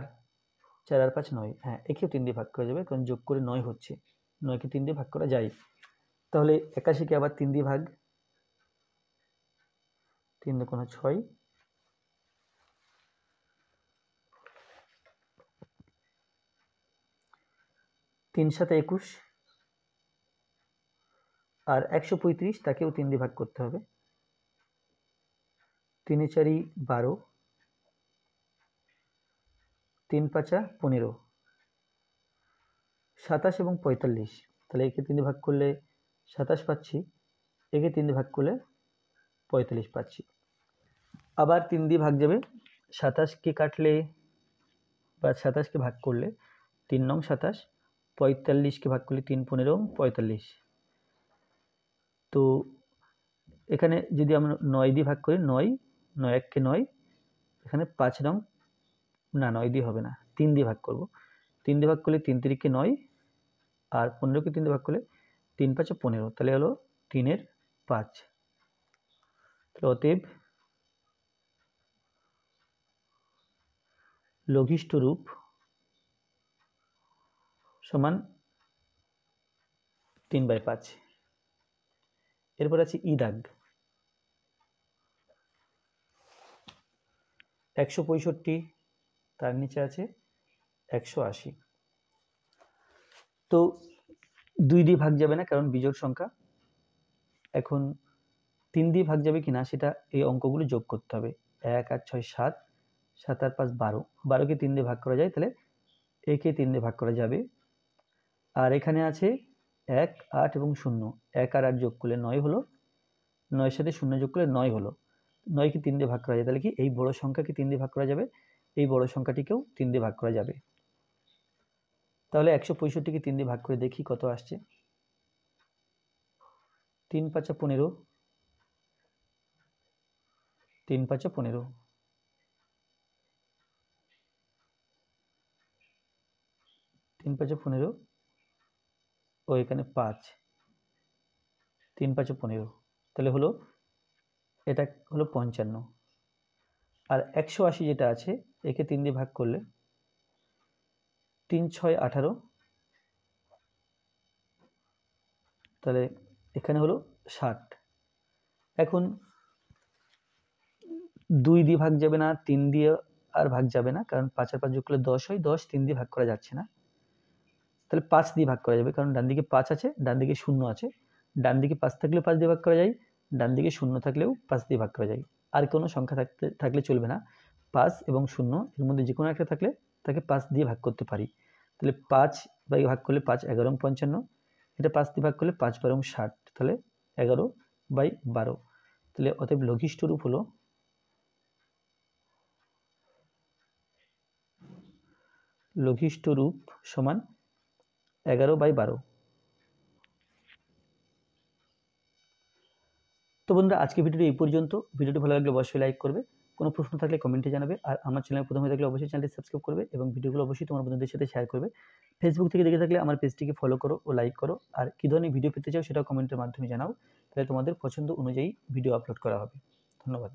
[SPEAKER 1] 4 আর 5 9, হ্যাঁ একেও 3 দিয়ে ভাগ করা যাবে, কারণ যোগ করে 9 হচ্ছে, 9কে 3 দিয়ে ভাগ করা যায়। তাহলে 81কে আবার 3 দিয়ে ভাগ, 3 দুগুণ 6, 3 7 21, আর 135 তাকেও 3 দিয়ে ভাগ করতে হবে, 3 4 12, 3 5 15, 27 এবং 45। তাহলে একে 3 দিয়ে ভাগ করলে 27 পাচ্ছি, একে 3 দিয়ে ভাগ করলে 45 পাচ্ছি। আবার 3 দিয়ে ভাগ যাবে, 27কে কাটলে বা 27কে ভাগ করলে 3 নং 27, 45কে ভাগ করলে 3 15 45। তো এখানে যদি আমরা 9 দিয়ে ভাগ করি, 9 9 1কে 9, এখানে 5 নং, না 9 দিয়ে হবে না, 3 দিয়ে ভাগ করব। 3 দিয়ে ভাগ করলে 3 3কে 9, আর 15কে 3 দিয়ে ভাগ করলে 3 5 15, তাহলে হলো 3 এর 5। তাহলে অতএব লঘিষ্ঠ রূপ সমান 3/5। এরপর আছে ই দাগ, 165, তার নিচে আছে 180। তো 2 দিয়ে ভাগ যাবে না, কারণ বিজোড় সংখ্যা। এখন 3 দিয়ে ভাগ যাবে কিনা সেটা এই অঙ্কগুলো যোগ করতে হবে। 1 আর 6 7, 7 আর 5 12, 12কে 3 দিয়ে ভাগ করা যায়, তাহলে একে 3 দিয়ে ভাগ করা যাবে। আর এখানে আছে 1 8 এবং 0, 1 আর 8 যোগ করলে 9 হলো, 9 সাথে 0 যোগ করলে 9 হলো, 9কে 3 দিয়ে ভাগ করা যায়, তাহলে কি এই বড় সংখ্যাকে 3 দিয়ে ভাগ করা যাবে, এই বড় সংখ্যাটিকেও 3 দিয়ে ভাগ করা যাবে। তাহলে 165কে 3 দিয়ে ভাগ করে দেখি কত আসছে। 3 5 15, 3 5 15, 3 5 15, ও এখানে 5, 3 5 15, তাহলে হলো এটা হলো 55। আর 180 যেটা আছে, একে 3 দিয়ে ভাগ করলে 3 6 18, তাহলে এখানে হলো 60। এখন 2 দিয়ে ভাগ যাবে না, 3 দিয়ে আর ভাগ যাবে না, কারণ 5 আর 5 যোগ করলে 10 হয়, 10 3 দিয়ে ভাগ করা যাচ্ছে না, তাহলে 5 দিয়ে ভাগ করা যাবে, কারণ ডান দিকে 5 আছে, ডান দিকে 0 আছে। ডান দিকে 5 থাকলেও 5 দিয়ে ভাগ করা যায়, ডান দিকে 0 থাকলেও 5 দিয়ে ভাগ করা যায়। আর কোনো সংখ্যা থাকলে চলবে না, 5 এবং 0 এর মধ্যে যে কোনো একটা থাকলে তাকে 5 দিয়ে ভাগ করতে পারি। তাহলে 5 বাই ভাগ করলে 5 11 55, এটা 5 দিয়ে ভাগ করলে 5 12 60, তাহলে 11/12। তাহলে অতএব লঘিষ্ঠ রূপ হলো লঘিষ্ঠ রূপ সমান 11/12। তো বন্ধুরা, আজকে ভিডিওটি এই পর্যন্ত। ভিডিওটি ভালো লাগলে অবশ্যই লাইক করবে, কোনো প্রশ্ন থাকলে কমেন্টে জানাবে, আর আমার চ্যানেল প্রথমে থাকলে অবশ্যই চ্যানেলটি সাবস্ক্রাইব করবে এবং ভিডিওগুলো অবশ্যই তোমার বন্ধুদের সাথে শেয়ার করবে। ফেসবুক থেকে দেখে থাকলে আমার পেজটিকে ফলো করো ও লাইক করো, আর কী ধরনের ভিডিও পেতে চাও সেটাও কমেন্টের মাধ্যমে জানাও, তাহলে তোমাদের পছন্দ অনুযায়ী ভিডিও আপলোড করা হবে। ধন্যবাদ।